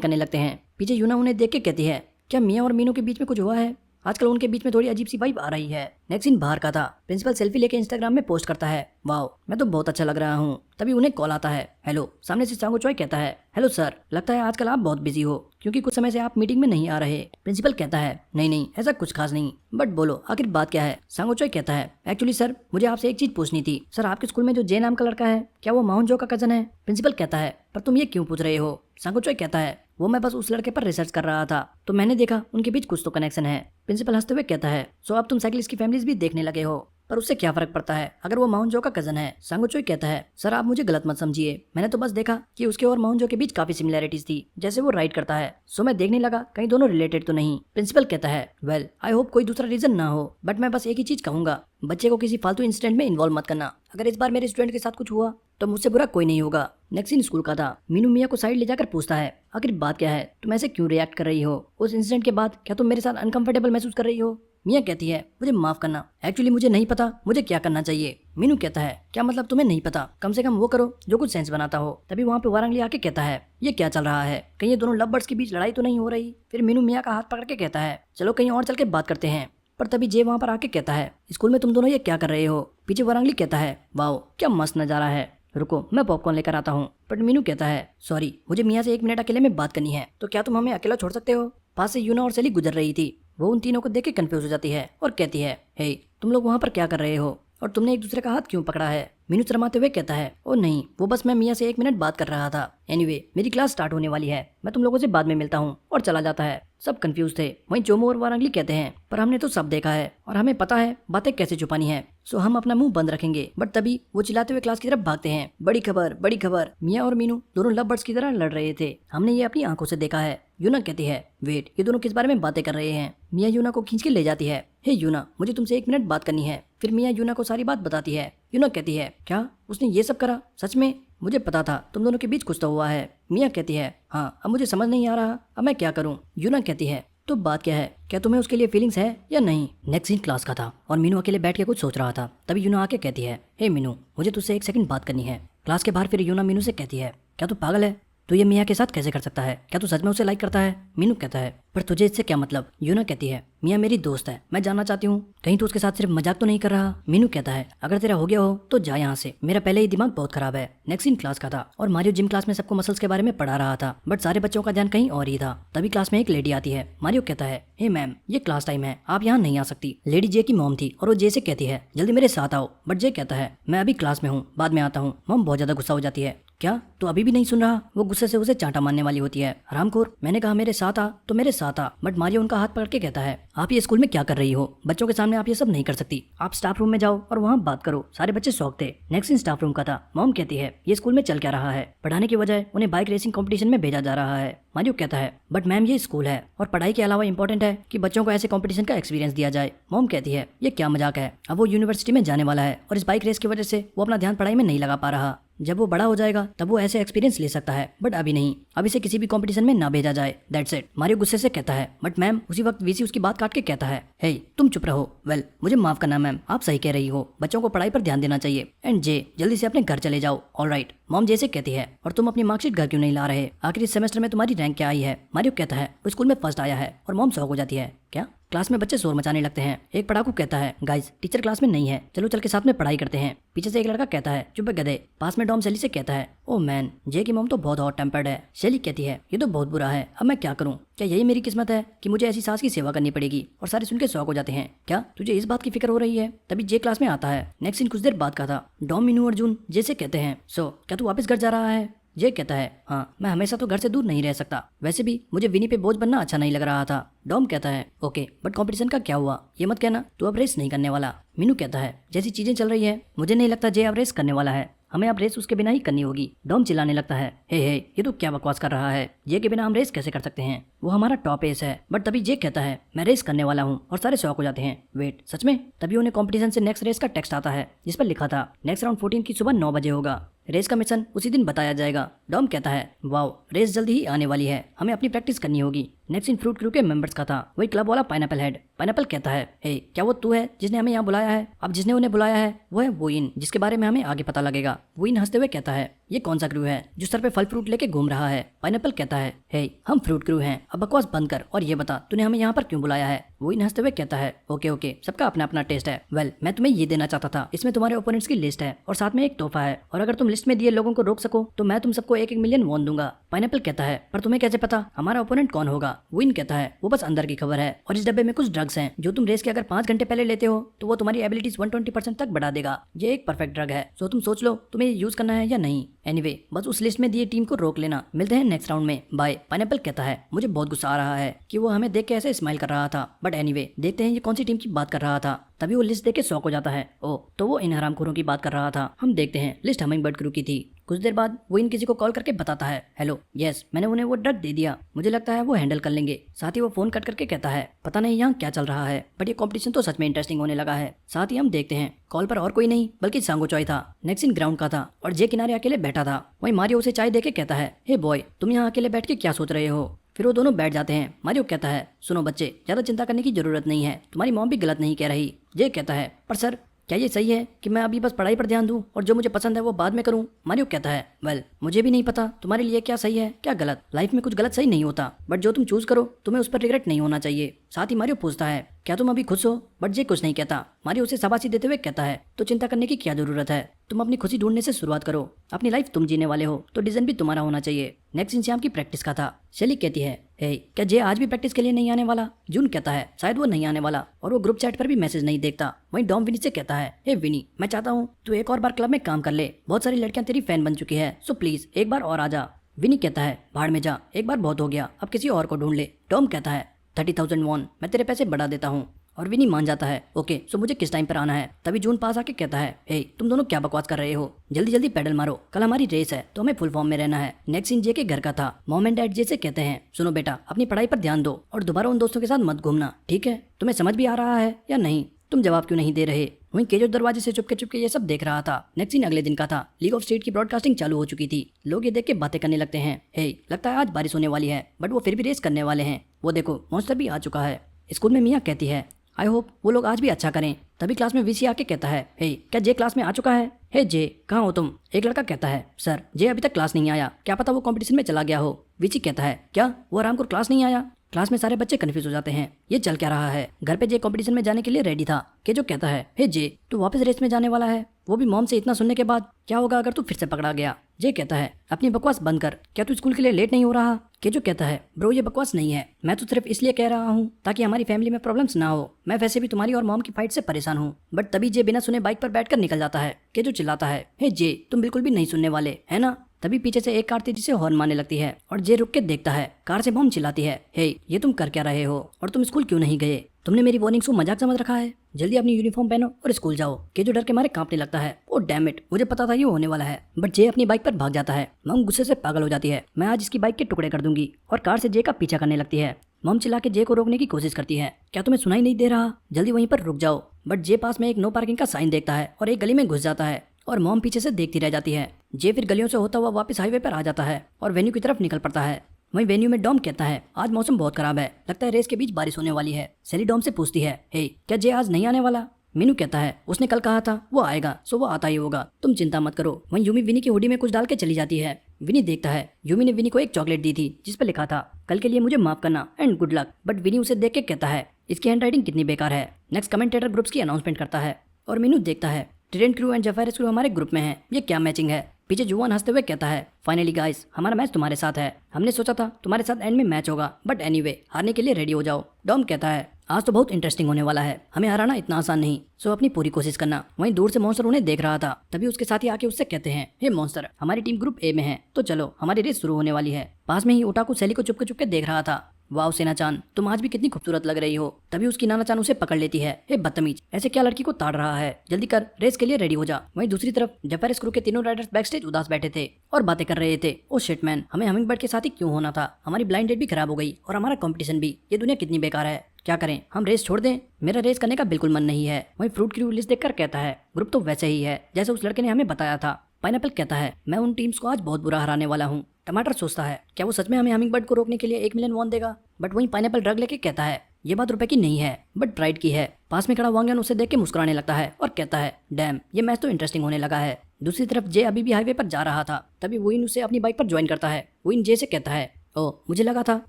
करने लगते हैं। पीछे यूना उन्हें देख के कहती है क्या मिया और मीनू के बीच में कुछ हुआ है, आजकल उनके बीच में थोड़ी अजीब सी वाइब आ रही है। नेक्स्ट सीन बाहर का था। प्रिंसिपल सेल्फी लेके इंस्टाग्राम में पोस्ट करता है वाओ मैं तो बहुत अच्छा लग रहा हूँ। तभी उन्हें कॉल आता है हेलो। सामने से सांगो चॉय कहता है हेलो सर, लगता है आजकल आप बहुत बिजी हो क्योंकि कुछ समय से आप मीटिंग में नहीं आ रहे। प्रिंसिपल कहता है नहीं नहीं ऐसा कुछ खास नहीं, बट बोलो आखिर बात क्या है। सांगो चॉय कहता है एक्चुअली सर मुझे आपसे एक चीज पूछनी थी। सर आपके स्कूल में जो जे नाम का लड़का है क्या वो माउंट जो का कजन है। प्रिंसिपल कहता है पर तुम ये क्यों पूछ रहे हो। सांगो चॉय कहता है वो मैं बस उस लड़के पर रिसर्च कर रहा था तो मैंने देखा उनके बीच कुछ तो कनेक्शन है। प्रिंसिपल हंसते हुए कहता है सो अब तुम साइकिलिस्ट की फैमिलीज भी देखने लगे हो, पर उससे क्या फर्क पड़ता है अगर वो माउंट जो का कजन है। सांगो चॉय कहता है सर आप मुझे गलत मत समझिए, मैंने तो बस देखा कि उसके और माउंट जो के बीच काफी सिमिलैरिटीज थी, जैसे वो राइड करता है सो मैं देखने लगा कहीं दोनों रिलेटेड तो नहीं। प्रिंसिपल कहता है वेल आई होप कोई दूसरा रीजन ना हो, बट मैं बस एक ही चीज कहूंगा बच्चे को किसी फालतू इंसिडेंट में इन्वॉल्व मत करना। अगर इस बार मेरे स्टूडेंट के साथ कुछ हुआ तो मुझसे बुरा कोई नहीं होगा। नेक्स्ट सीन स्कूल का था। मीनू मिया को साइड ले जाकर पूछता है आखिर बात क्या है, तुम ऐसे क्यों रिएक्ट कर रही हो, उस इंसिडेंट के बाद क्या तुम मेरे साथ अनकंफर्टेबल महसूस कर रही हो। मिया कहती है मुझे माफ करना, एक्चुअली मुझे नहीं पता मुझे क्या करना चाहिए। मीनू कहता है क्या मतलब तुम्हें नहीं पता, कम से कम वो करो जो कुछ सेंस बनाता हो। तभी वहाँ पे वारंगली आके कहता है ये क्या चल रहा है, कहीं ये दोनों लव बर्ड्स के बीच लड़ाई तो नहीं हो रही। फिर मीनू मिया का हाथ पकड़ के कहता है चलो कहीं और चल के बात करते हैं। पर तभी जे वहाँ पर आके कहता है स्कूल में तुम दोनों ये क्या कर रहे हो। पीछे वारंगली कहता है वाओ क्या मस्त नजारा है, रुको मैं पॉपकॉर्न लेकर आता हूँ। बट मीनू कहता है सॉरी मुझे मिया से 1 मिनट अकेले में बात करनी है, तो क्या तुम हमें अकेला छोड़ सकते हो। पास से यूना और सेली गुजर रही थी, वो उन तीनों को देख के कंफ्यूज हो जाती है और कहती है हे तुम लोग वहाँ पर क्या कर रहे हो और तुमने एक दूसरे का हाथ क्यों पकड़ा है। मीनू शर्माते हुए कहता है ओ नहीं वो बस मैं मिया से 1 मिनट बात कर रहा था। एनीवे मेरी क्लास स्टार्ट होने वाली है, मैं तुम लोगों से बाद में मिलता हूँ, और चला जाता है। सब कंफ्यूज थे। वहीं चोमो और वारंगली कहते हैं पर हमने तो सब देखा है और हमें पता है बातें कैसे छुपानी है, सो हम अपना मुंह बंद रखेंगे। बट तभी वो चिल्लाते हुए क्लास की तरफ भागते हैं। बड़ी खबर बड़ी खबर, मिया और मीनू दोनों लव बर्ड्स की तरह लड़ रहे थे, हमने ये अपनी आंखों से देखा है। यूना कहती है वेट ये दोनों किस बारे में बातें कर रहे हैं। मिया यूना को खींच के ले जाती है हे यूना मुझे तुमसे 1 मिनट बात करनी है। फिर मिया यूना को सारी बात बताती है। यूना कहती है क्या उसने ये सब करा, सच में मुझे पता था तुम दोनों के बीच कुछ तो हुआ है। मिया कहती है हाँ अब मुझे समझ नहीं आ रहा अब मैं क्या करूँ। यूना कहती है तो बात क्या है, क्या तुम्हें उसके लिए फीलिंग्स है या नहीं। नेक्स्ट सीन क्लास का था और मीनू अकेले बैठ के कुछ सोच रहा था। तभी यूना आके कहती है हे मीनू मुझे तुझसे 1 सेकंड बात करनी है। क्लास के बाहर फिर यूना मीनू से कहती है क्या तू पागल है, तू ये मिया के साथ कैसे कर सकता है, क्या तू सच में उसे लाइक करता है। मीनू कहता है पर तुझे इससे क्या मतलब। यूना कहती है मिया मेरी दोस्त है, मैं जानना चाहती हूँ कहीं तू उसके साथ सिर्फ मजाक तो नहीं कर रहा। मीनू कहता है अगर तेरा हो गया हो तो जा यहाँ से, मेरा पहले ही दिमाग बहुत खराब है। नेक्स्ट सीन क्लास का था और मारियो जिम क्लास में सबको मसल्स के बारे में पढ़ा रहा था, बट सारे बच्चों का ध्यान कहीं और ही था। तभी क्लास में एक लेडी आती है। मारियो कहता है हे मैम ये क्लास टाइम है, आप यहाँ नहीं आ सकती। लेडी जे की मॉम थी और वो जे से कहती है जल्दी मेरे साथ आओ, बट जे कहता है मैं अभी क्लास में हूँ बाद में आता हूँ। मॉम बहुत ज्यादा गुस्सा हो जाती है क्या तू अभी भी नहीं सुन रहा। वो गुस्से से उसे चांटा मारने वाली होती है। हरामखोर मैंने कहा मेरे साथ आ तो मेरे साथ आ। बट मारियो उनका हाथ पकड़ के कहता है आप ये स्कूल में क्या कर रही हो, बच्चों के सामने आप ये सब नहीं कर सकती, आप स्टाफ रूम में जाओ और वहाँ बात करो। सारे बच्चे शौक थे। नेक्स्ट इन स्टाफ रूम का था। मॉम कहती है ये स्कूल में चल क्या रहा है, पढ़ाने की बजाय उन्हें बाइक रेसिंग कंपटीशन में भेजा जा रहा है। मारियो कहता है बट मैम ये स्कूल है और पढ़ाई के अलावा इंपॉर्टेंट है कि बच्चों को ऐसे कंपटीशन का एक्सपीरियंस दिया जाए। मॉम कहती है ये क्या मजाक है, अब वो यूनिवर्सिटी में जाने वाला है और इस बाइक रेस की वजह से वो अपना ध्यान पढ़ाई में नहीं लगा पा रहा। जब वो बड़ा हो जाएगा तब वो ऐसे एक्सपीरियंस ले सकता है, बट अभी नहीं, अब इसे किसी भी कंपटीशन में ना भेजा जाए, दैट्स इट। मारियो गुस्से से कहता है बट मैम। उसी वक्त वीसी उसकी बात काट के कहता है हे तुम चुप रहो। वेल मुझे माफ करना मैम, आप सही कह रही हो, बच्चों को पढ़ाई पर ध्यान देना चाहिए। एंड जे जल्दी से अपने घर चले जाओ। ऑलराइट। मॉम जैसे कहती है और तुम अपनी मार्कशीट घर क्यों नहीं ला रहे, आखिर इस सेमेस्टर में तुम्हारी रैंक क्या आई है। मारियो कहता है वो स्कूल में फर्स्ट आया है और मॉम शॉक हो जाती है क्या। क्लास में बच्चे शोर मचाने लगते हैं। एक पढ़ाकू कहता है गाइस टीचर क्लास में नहीं है, चलो चल के साथ में पढ़ाई करते हैं। पीछे से एक लड़का कहता है चुप गधे। पास में डॉम सेली से कहता है ओ मैन जे की मॉम तो बहुत हॉट टेम्पर्ड है। शेली कहती है ये तो बहुत बुरा है, अब मैं क्या करूं, क्या यही मेरी किस्मत है कि मुझे ऐसी सास की सेवा करनी पड़ेगी। और सारे सुन के शौक हो जाते हैं क्या तुझे इस बात की फिक्र हो रही है। तभी जे क्लास में आता है। नेक्स्ट सीन कुछ देर बाद का था। डॉम मीनू अर्जुन जे से कहते हैं सो क्या तू वापस घर जा रहा है। जे कहता है हाँ मैं हमेशा तो घर से दूर नहीं रह सकता, वैसे भी मुझे विनी पे बोझ बनना अच्छा नहीं लग रहा था। डॉम कहता है ओके बट कंपटीशन का क्या हुआ, ये मत कहना तू अब रेस नहीं करने वाला। मीनू कहता है जैसी चीजें चल रही है मुझे नहीं लगता जे अब रेस करने वाला है। हमें अब रेस उसके बिना ही करनी होगी। डॉम चिल्लाने लगता है, हे ये तो क्या बकवास कर रहा है, जे के बिना हम रेस कैसे कर सकते हैं, वो हमारा टॉप एस है। बट तभी जे कहता है, मैं रेस करने वाला हूँ, और सारे शॉक हो जाते हैं। वेट, सच में? तभी उन्हें कंपटीशन से नेक्स्ट रेस का टेक्स्ट आता है जिस पर लिखा था नेक्स्ट राउंड 14 की सुबह 9 बजे होगा। रेस का मिशन उसी दिन बताया जाएगा। डॉम कहता है, वाओ, रेस जल्दी ही आने वाली है, हमें अपनी प्रैक्टिस करनी होगी। नेक्स्ट इन फ्रूट क्रू के मेंबर्स का था वही क्लब वाला पाइनएप्पल हेड। पाइनएप्पल कहता है, हे क्या वो तू है जिसने हमें यहाँ बुलाया है? अब जिसने उन्हें बुलाया है वो है वोइन, जिसके बारे में हमें आगे पता लगेगा। वोइन हंसते हुए कहता है, ये कौन सा क्रू है जो सर पे फल फ्रूट लेके घूम रहा है? पाइनएप्पल कहता है, हे हम फ्रूट क्रू हैं, अब बकवास बंद कर और ये बता तूने हमें यहाँ पर क्यों बुलाया है? वोइन हंसते हुए कहता है, ओके सबका अपना अपना टेस्ट है। वेल, मैं तुम्हें ये देना चाहता था, इसमें तुम्हारे ओपोनेंट्स की लिस्ट है और साथ में एक तोहफा है, और अगर तुम लिस्ट में दिए लोगों को रोक सको तो मैं तुम सबको 1-1 मिलियन वॉन दूंगा। पाइनएप्पल कहता है, पर तुम्हें कैसे पता हमारा ओपोनेंट कौन होगा? वोइन कहता है, वो बस अंदर की खबर है, और इस डब्बे में कुछ ड्रग्स हैं जो तुम रेस के अगर 5 घंटे पहले लेते हो तो वो तुम्हारी एबिलिटीज 120% तक बढ़ा देगा। ये एक परफेक्ट ड्रग है, सो तुम सोच लो तुम्हें यूज करना है या नहीं। एनीवे, बस उस लिस्ट में दिए टीम को रोक लेना। मिलते हैं नेक्स्ट राउंड में, बाय। पाइनएप्पल कहता है, मुझे बहुत गुस्सा आ रहा है कि वो हमें देख के ऐसे स्माइल कर रहा था, बट एनीवे देखते हैं ये कौन सी टीम की बात कर रहा था। तभी वो लिस्ट देख के शॉक हो जाता है, ओ तो वो इन हरामखोरों की बात कर रहा था। हम देखते हैं लिस्ट हमिंगबर्ड क्रू की थी। कुछ देर बाद वो इन किसी को कॉल करके बताता है, हेलो यस, मैंने उन्हें वो ड्रग दे दिया, मुझे लगता है वो हैंडल कर लेंगे। साथ ही वो फोन कट करके कहता है, पता नहीं यहाँ क्या चल रहा है, बट ये कंपटीशन तो सच में इंटरेस्टिंग होने लगा है। साथ ही हम देखते हैं कॉल पर और कोई नहीं बल्कि सांगो चॉय था। नेक्स्ट इन ग्राउंड का था और जे किनारे अकेले बैठा था। वहीं मारियो उसे चाय देके कहता है, हे बॉय, तुम यहाँ अकेले बैठ के क्या सोच रहे हो? फिर वो दोनों बैठ जाते हैं। मारियो कहता है, सुनो बच्चे, ज्यादा चिंता करने की जरूरत नहीं है, तुम्हारी मॉम भी गलत नहीं कह रही। जे कहता है, पर सर क्या ये सही है कि मैं अभी बस पढ़ाई पर ध्यान दूं और जो मुझे पसंद है वो बाद में करूं? मारियो कहता है, वेल मुझे भी नहीं पता तुम्हारे लिए क्या सही है क्या गलत, लाइफ में कुछ गलत सही नहीं होता, बट जो तुम चूज करो तुम्हें उस पर रिग्रेट नहीं होना चाहिए। साथ ही मारियो पूछता है, क्या तुम अभी खुश हो? बट जे कुछ नहीं कहता। मारियो उसे शाबाशी देते हुए कहता है, तो चिंता करने की क्या जरूरत है, तुम अपनी खुशी ढूंढने से शुरुआत करो, अपनी लाइफ तुम जीने वाले हो तो डिसीजन भी तुम्हारा होना चाहिए। नेक्स्ट इन श्याम की प्रैक्टिस का था। शेली कहती है, हे क्या जे आज भी प्रैक्टिस के लिए नहीं आने वाला? जून कहता है, शायद वो नहीं आने वाला, और वो ग्रुप चैट पर भी मैसेज नहीं देखता। वहीं डॉम विनी से कहता है, हे विनी, मैं चाहता हूँ तू एक और बार क्लब में काम कर ले, बहुत सारी लड़कियां तेरी फैन बन चुकी है, सो प्लीज एक बार और आ जा। विनी कहता है, भाड़ में जा, एक बार बहुत हो गया, अब किसी और को ढूंढ ले। डॉम कहता है, 30,000 वॉन, मैं तेरे पैसे बढ़ा देता हूँ। और विनी मान जाता है, ओके सो मुझे किस टाइम पर आना है? तभी जून पास आके कहता है, हे तुम दोनों क्या बकवास कर रहे हो, जल्दी जल्दी पेडल मारो, कल हमारी रेस है तो हमें फुल फॉर्म में रहना है। नेक्स्ट इन जे के घर का था। मॉम एंड डैड जे से कहते हैं, सुनो बेटा, अपनी पढ़ाई पर ध्यान दो और दोबारा उन दोस्तों के साथ मत घूमना, ठीक है? तुम्हें समझ भी आ रहा है या नहीं? तुम जवाब क्यों नहीं दे रहे? वहीं केजो दरवाजे से चुपके चुपके ये सब देख रहा था। नेक्स्ट इन अगले दिन का था। लीग ऑफ स्ट्रीट की ब्रॉडकास्टिंग चालू हो चुकी थी। लोग ये देख के बातें करने लगते हैं, हे लगता है आज बारिश होने वाली है, बट वो फिर भी रेस करने वाले हैं। वो देखो मॉन्स्टर भी आ चुका है। स्कूल में मिया कहती है, आई होप वो लोग आज भी अच्छा करें। तभी क्लास में वीसी आके कहता है, हे क्या जे क्लास में आ चुका है? हे जे कहाँ हो तुम? एक लड़का कहता है, सर जे अभी तक क्लास नहीं आया, क्या पता वो कंपटीशन में चला गया हो। वीसी कहता है, क्या वो आरामखोर क्लास नहीं आया? क्लास में सारे बच्चे कंफ्यूज हो जाते हैं, ये चल क्या रहा है? घर पे जे कंपटीशन में जाने के लिए रेडी था। के जो कहता है, हे जे तू वापस रेस में जाने वाला है, वो भी मॉम से इतना सुनने के बाद? क्या होगा अगर तू फिर से पकड़ा गया? जे कहता है, अपनी बकवास बंद कर, क्या तू स्कूल के लिए लेट नहीं हो रहा? के जो कहता है, ब्रो ये बकवास नहीं है, मैं तो सिर्फ इसलिए कह रहा हूँ ताकि हमारी फैमिली में प्रॉब्लम्स ना हो, मैं वैसे भी तुम्हारी और मॉम की फाइट से परेशान हूँ। बट तभी जे बिना सुने बाइक पर बैठकर निकल जाता है। के जो चिल्लाता है, हे जे तुम बिल्कुल भी नहीं सुनने वाले है ना? तभी पीछे से एक कार तेजी से हॉर्न मारने लगती है और जे रुक के देखता है। कार से मॉम चिल्लाती है, हे ये तुम कर क्या रहे हो और तुम स्कूल क्यों नहीं गए? तुमने मेरी वार्निंग को मजाक समझ रखा है? जल्दी अपनी यूनिफॉर्म पहनो और स्कूल जाओ। के जो डर के मारे कांपने लगता है। ओ डैम इट, मुझे पता था ये होने वाला है। बट जे अपनी बाइक पर भाग जाता है। मॉम गुस्से से पागल हो जाती है, मैं आज इसकी बाइक के टुकड़े कर दूंगी, और कार से जे का पीछा करने लगती है। मॉम चिल्ला के जे को रोकने की कोशिश करती है, क्या तुम्हें सुनाई नहीं दे रहा? जल्दी वहीं पर रुक जाओ। बट जे पास में एक नो पार्किंग का साइन देखता है और एक गली में घुस जाता है, और मॉम पीछे से देखती रह जाती है। जे फिर गलियों से होता हुआ वापस हाईवे पर आ जाता है और वेन्यू की तरफ निकल पड़ता है। वहीं वेन्यू में डॉम कहता है, आज मौसम बहुत खराब है, लगता है रेस के बीच बारिश होने वाली है। सेली डॉम से पूछती है, हे क्या जे आज नहीं आने वाला? मीनू कहता है, उसने कल कहा था वो आएगा, सो वो आता ही होगा, तुम चिंता मत करो। वहीं यूमी विनी की हुडी में कुछ डाल के चली जाती है। विनी देखता है यूमी ने विनी को एक चॉकलेट दी थी जिस पर लिखा था, कल के लिए मुझे माफ करना एंड गुड लक। बट विनी उसे देख के कहता है, इसकी हैंडराइटिंग कितनी बेकार है। नेक्स्ट कमेंटेटर ग्रुप्स की अनाउंसमेंट करता है और मीनू देखता है ट्रेंट क्रू एंड जफायरस क्रू हमारे ग्रुप में है, ये क्या मैचिंग है। पीछे जुआन हंसते हुए कहता है, फाइनली गाइस हमारा मैच तुम्हारे साथ है, हमने सोचा था तुम्हारे साथ एंड में मैच होगा, बट एनीवे हारने के लिए रेडी हो जाओ। डॉम कहता है, आज तो बहुत इंटरेस्टिंग होने वाला है, हमें हराना इतना आसान नहीं, सो अपनी पूरी कोशिश करना। वहीं दूर से मॉन्स्टर उन्हें देख रहा था। तभी उसके साथी आके उससे कहते हैं, हे मॉन्स्टर हमारी टीम ग्रुप ए में है, तो चलो हमारी रेस शुरू होने वाली है। पास में ही ओटाकू सैली को चुपके चुपके देख रहा था। वाह सेना-चान, तुम आज भी कितनी खूबसूरत लग रही हो। तभी उसकी नाना-चान उसे पकड़ लेती है। हे बदतमीज, ऐसे क्या लड़की को ताड़ रहा है, जल्दी कर, रेस के लिए रेडी हो जा। वहीं दूसरी तरफ जफारिस क्रू के तीनों राइडर्स बैक स्टेज उदास बैठे थे और बातें कर रहे थे। ओ शिट मैन, हमें हमिंगबर्ड के साथ ही क्यों होना था। हमारी ब्लाइंड डेट भी खराब हो गई और हमारा कंपटीशन भी। ये दुनिया कितनी बेकार है। क्या करें, हम रेस छोड़ दें? मेरा रेस करने का बिल्कुल मन नहीं है। वहीं फ्रूट क्रू लिस्ट देखकर कहता है, ग्रुप तो वैसे ही है जैसे उस लड़के ने हमें बताया था। पाइनएप्पल कहता है, मैं उन टीम्स को आज बहुत बुरा हराने वाला हूँ। टमाटर सोचता है, क्या वो सच में हमें हमिंगबर्ड को रोकने के लिए 1 मिलियन वॉन देगा? बट वहीं पाइनएप्पल ड्रग लेके कहता है, ये बात रुपए की नहीं है बट प्राइड की है। पास में खड़ा वांगन उसे देख के मुस्कुराने लगता है और कहता है, डैम, ये मैच तो इंटरेस्टिंग होने लगा है। दूसरी तरफ जे अभी भी हाईवे पर जा रहा था, तभी वोइन उसे अपनी बाइक पर ज्वाइन करता है। वोइन जे से कहता है, ओ मुझे लगा था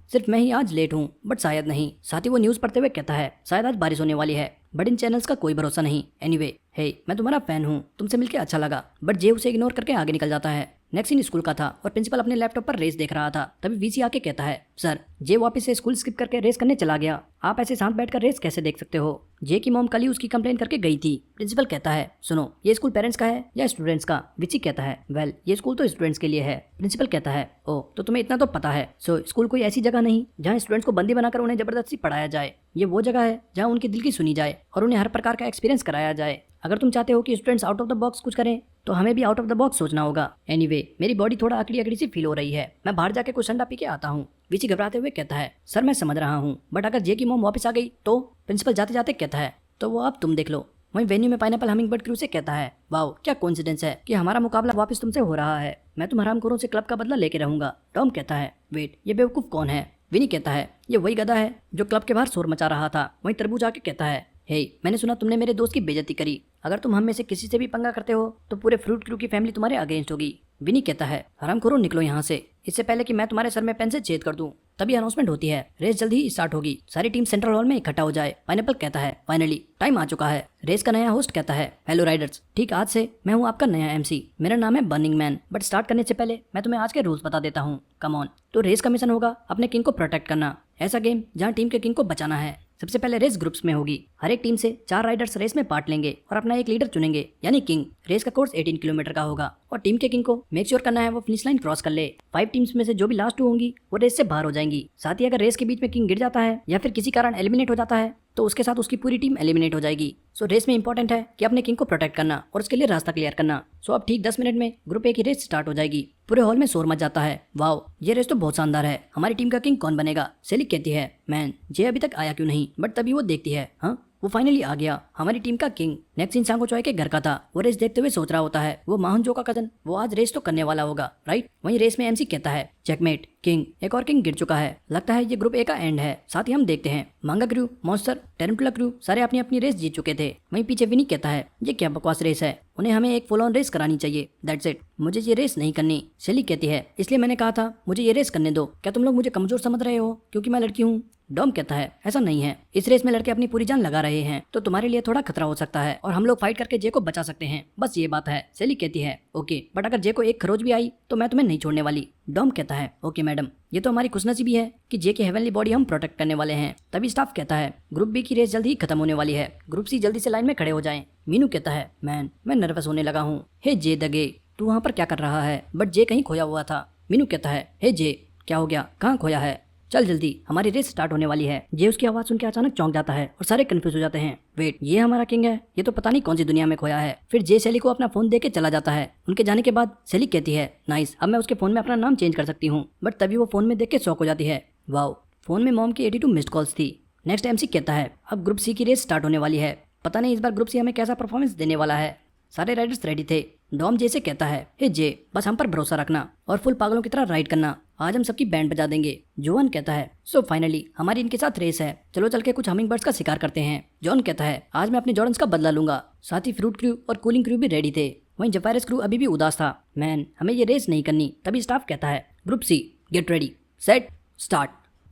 सिर्फ मैं ही आज लेट हूँ, बट शायद नहीं। साथ ही वो न्यूज़ पढ़ते हुए कहता है, शायद आज बारिश होने वाली है, बट इन चैनल्स का कोई भरोसा नहीं। एनीवे, हे मैं तुम्हारा फैन हूँ, तुमसे मिलकर अच्छा लगा। बट जे उसे इग्नोर करके आगे निकल जाता है। नेक्स्ट सीन स्कूल का था और प्रिंसिपल अपने लैपटॉप पर रेस देख रहा था। तभी वीसी आके कहता है, सर जे वापस से स्कूल स्किप करके रेस करने चला गया। आप ऐसे साथ बैठकर रेस कैसे देख सकते हो? जे की मॉम कल ही उसकी कंप्लेन करके गई थी। प्रिंसिपल कहता है, सुनो, ये स्कूल पेरेंट्स का है या स्टूडेंट्स का? विची कहता है, वेल ये स्कूल तो स्टूडेंट्स के लिए है। प्रिंसिपल कहता है, ओ तो तुम्हें इतना तो पता है। सो स्कूल कोई ऐसी जगह नहीं जहाँ स्टूडेंट्स को बंदी बनाकर उन्हें जबरदस्ती पढ़ाया जाए। ये वो जगह है जहाँ उनके दिल की सुनी जाए और उन्हें हर प्रकार का एक्सपीरियंस कराया जाए। अगर तुम चाहते हो कि students out of the box कुछ करें तो हमें भी आउट ऑफ द बॉक्स सोचना होगा। एनीवे, मेरी बॉडी थोड़ा अकड़ी अकड़ी सी फील हो रही है, मैं बाहर जाके कुछ ठंडा पी के आता हूँ। विची घबराते हुए कहता है, सर मैं समझ रहा हूँ, बट अगर जे की मॉम वापस आ गई तो? प्रिंसिपल जाते जाते कहता है, तो वो अब तुम देख लो। वहीं वेन्यू में पाइनएप्पल हमिंगबर्ड क्रू से कहता है, वाओ क्या कोइंसिडेंस है कि हमारा मुकाबला वापस तुमसे हो रहा है। मैं तुम हरामखोरों से क्लब का बदला लेके रहूंगा। टॉम कहता है, वेट, ये बेवकूफ कौन है? विनी कहता है, ये वही गधा है जो क्लब के बाहर शोर मचा रहा था। वहीं तरबूज आके कहता है, हे मैंने सुना तुमने मेरे दोस्त की बेइज्जती करी। अगर तुम हम में से किसी से भी पंगा करते हो तो पूरे फ्रूट क्रू की फैमिली तुम्हारे अगेंस्ट होगी। विनी कहता है, हरामखोरों निकलो यहाँ से, इससे पहले कि मैं तुम्हारे सर में पेन से छेद कर दूं। तभी अनाउंसमेंट होती है, रेस जल्द ही स्टार्ट होगी, सारी टीम सेंट्रल हॉल में इकट्ठा हो जाए। पाइनएप्पल कहता है, फाइनली टाइम आ चुका है। रेस का नया होस्ट कहता है, हेलो राइडर्स, ठीक आज से मैं हूँ आपका नया एमसी। मेरा नाम है बर्निंग मैन। बट स्टार्ट करने से पहले मैं तुम्हें आज के रूल्स बता देता हूँ। Come on. तो रेस का मिशन होगा अपने किंग को प्रोटेक्ट करना। ऐसा गेम जहाँ टीम के किंग को बचाना है। सबसे पहले रेस ग्रुप्स में होगी। हर एक टीम से 4 राइडर्स रेस में पार्ट लेंगे और अपना एक लीडर चुनेंगे, यानी किंग। रेस का कोर्स 18 किलोमीटर का होगा और टीम के किंग को मेक श्योर करना है वो फिनिश लाइन क्रॉस कर ले। 5 टीम्स में से जो भी लास्ट 2 होंगी वो रेस से बाहर हो जाएंगी। साथ ही अगर रेस के बीच में किंग गिर जाता है या फिर किसी कारण एलिमिनेट हो जाता है तो उसके साथ उसकी पूरी टीम एलिमिनेट हो जाएगी। सो रेस में इंपॉर्टेंट है कि अपने किंग को प्रोटेक्ट करना और उसके लिए रास्ता क्लियर करना। सो अब ठीक 10 मिनट में ग्रुप ए की रेस स्टार्ट हो जाएगी। पूरे हॉल में शोर मच जाता है, वाओ ये रेस तो बहुत शानदार है, हमारी टीम का किंग कौन बनेगा? सेली कहती है, मैन जे अभी तक आया क्यों नहीं? बट तभी वो देखती है, हाँ वो फाइनली आ गया, हमारी टीम का किंग। नेक्स्ट सीन सांगो चॉय के घर का था। वो रेस देखते हुए सोच रहा होता है, वो माहन जो का कजन, वो आज रेस तो करने वाला होगा, राइट? वहीं रेस में एमसी कहता है, चेकमेट किंग, एक और किंग गिर चुका है, लगता है ये ग्रुप ए का एंड है। साथ ही हम देखते हैं मांगा क्रू, मॉन्स्टर, टेरेंटुला क्रू सारे अपनी अपनी रेस जीत चुके थे। वहीं पीछे विनी कहता है, ये क्या बकवास रेस है, उन्हें हमें एक फुल ऑन रेस करानी चाहिए, दैट्स इट, मुझे ये रेस नहीं करनी। शेली कहती है, इसलिए मैंने कहा था मुझे ये रेस करने दो, क्या तुम लोग मुझे कमजोर समझ रहे हो क्योंकि मैं लड़की हूँ? डॉम कहता है, ऐसा नहीं है, इस रेस में लड़के अपनी पूरी जान लगा रहे हैं तो तुम्हारे लिए थोड़ा खतरा हो सकता है और हम लोग फाइट करके जे को बचा सकते हैं, बस ये बात है। सेली कहती है, ओके, बट अगर जे को एक खरोच भी आई तो मैं तुम्हें नहीं छोड़ने वाली। डॉम कहता है, ओके मैडम, ये तो हमारी खुशनसीबी है कि जे की हेवनली बॉडी हम प्रोटेक्ट करने वाले हैं। तभी स्टाफ कहता है, ग्रुप बी की रेस जल्दी ही खत्म होने वाली है, ग्रुप सी जल्दी से लाइन में खड़े हो जाएं। मीनू कहता है, मैन मैं नर्वस होने लगा हूँ। हे जे दगे, तू वहाँ पर क्या कर रहा है? बट जे कहीं खोया हुआ था। मीनू कहता है, हे जे क्या हो गया, कहाँ खोया है? चल जल्दी, हमारी रेस स्टार्ट होने वाली है। जे उसकी आवाज सुन के अचानक चौंक जाता है और सारे कंफ्यूज हो जाते हैं, वेट ये हमारा किंग है, ये तो पता नहीं कौन सी दुनिया में खोया है। फिर जे सेली को अपना फोन दे के चला जाता है। उनके जाने के बाद सेली कहती है, नाइस, अब मैं उसके फोन में अपना नाम चेंज कर सकती हूँ। बट तभी वो फोन में देख के शॉक हो जाती है, वाओ फोन में मॉम की 82 मिस्ड कॉल्स थी। नेक्स्ट एमसी कहता है, अब ग्रुप सी की रेस स्टार्ट होने वाली है, पता नहीं इस बार ग्रुप सी हमें कैसा परफॉर्मेंस देने वाला है। सारे राइडर्स रेडी थे। डॉम जे से कहता है, हे जे बस हम पर भरोसा रखना और फुल पागलों की तरह राइड करना, आज हम सबकी बैंड बजा देंगे। जोन कहता है, सो फाइनली हमारी इनके साथ रेस है, चलो चल के कुछ हमिंग बर्ड्स का शिकार करते हैं। जॉन कहता है, आज मैं अपने जॉर्डन्स का बदला लूंगा। साथ ही फ्रूट क्रू और कूलिंग क्रू भी रेडी थे। वहीं जफायरस क्रू अभी भी उदास था, मैन हमें ये रेस नहीं करनी। तभी स्टाफ कहता है, group C get ready set start,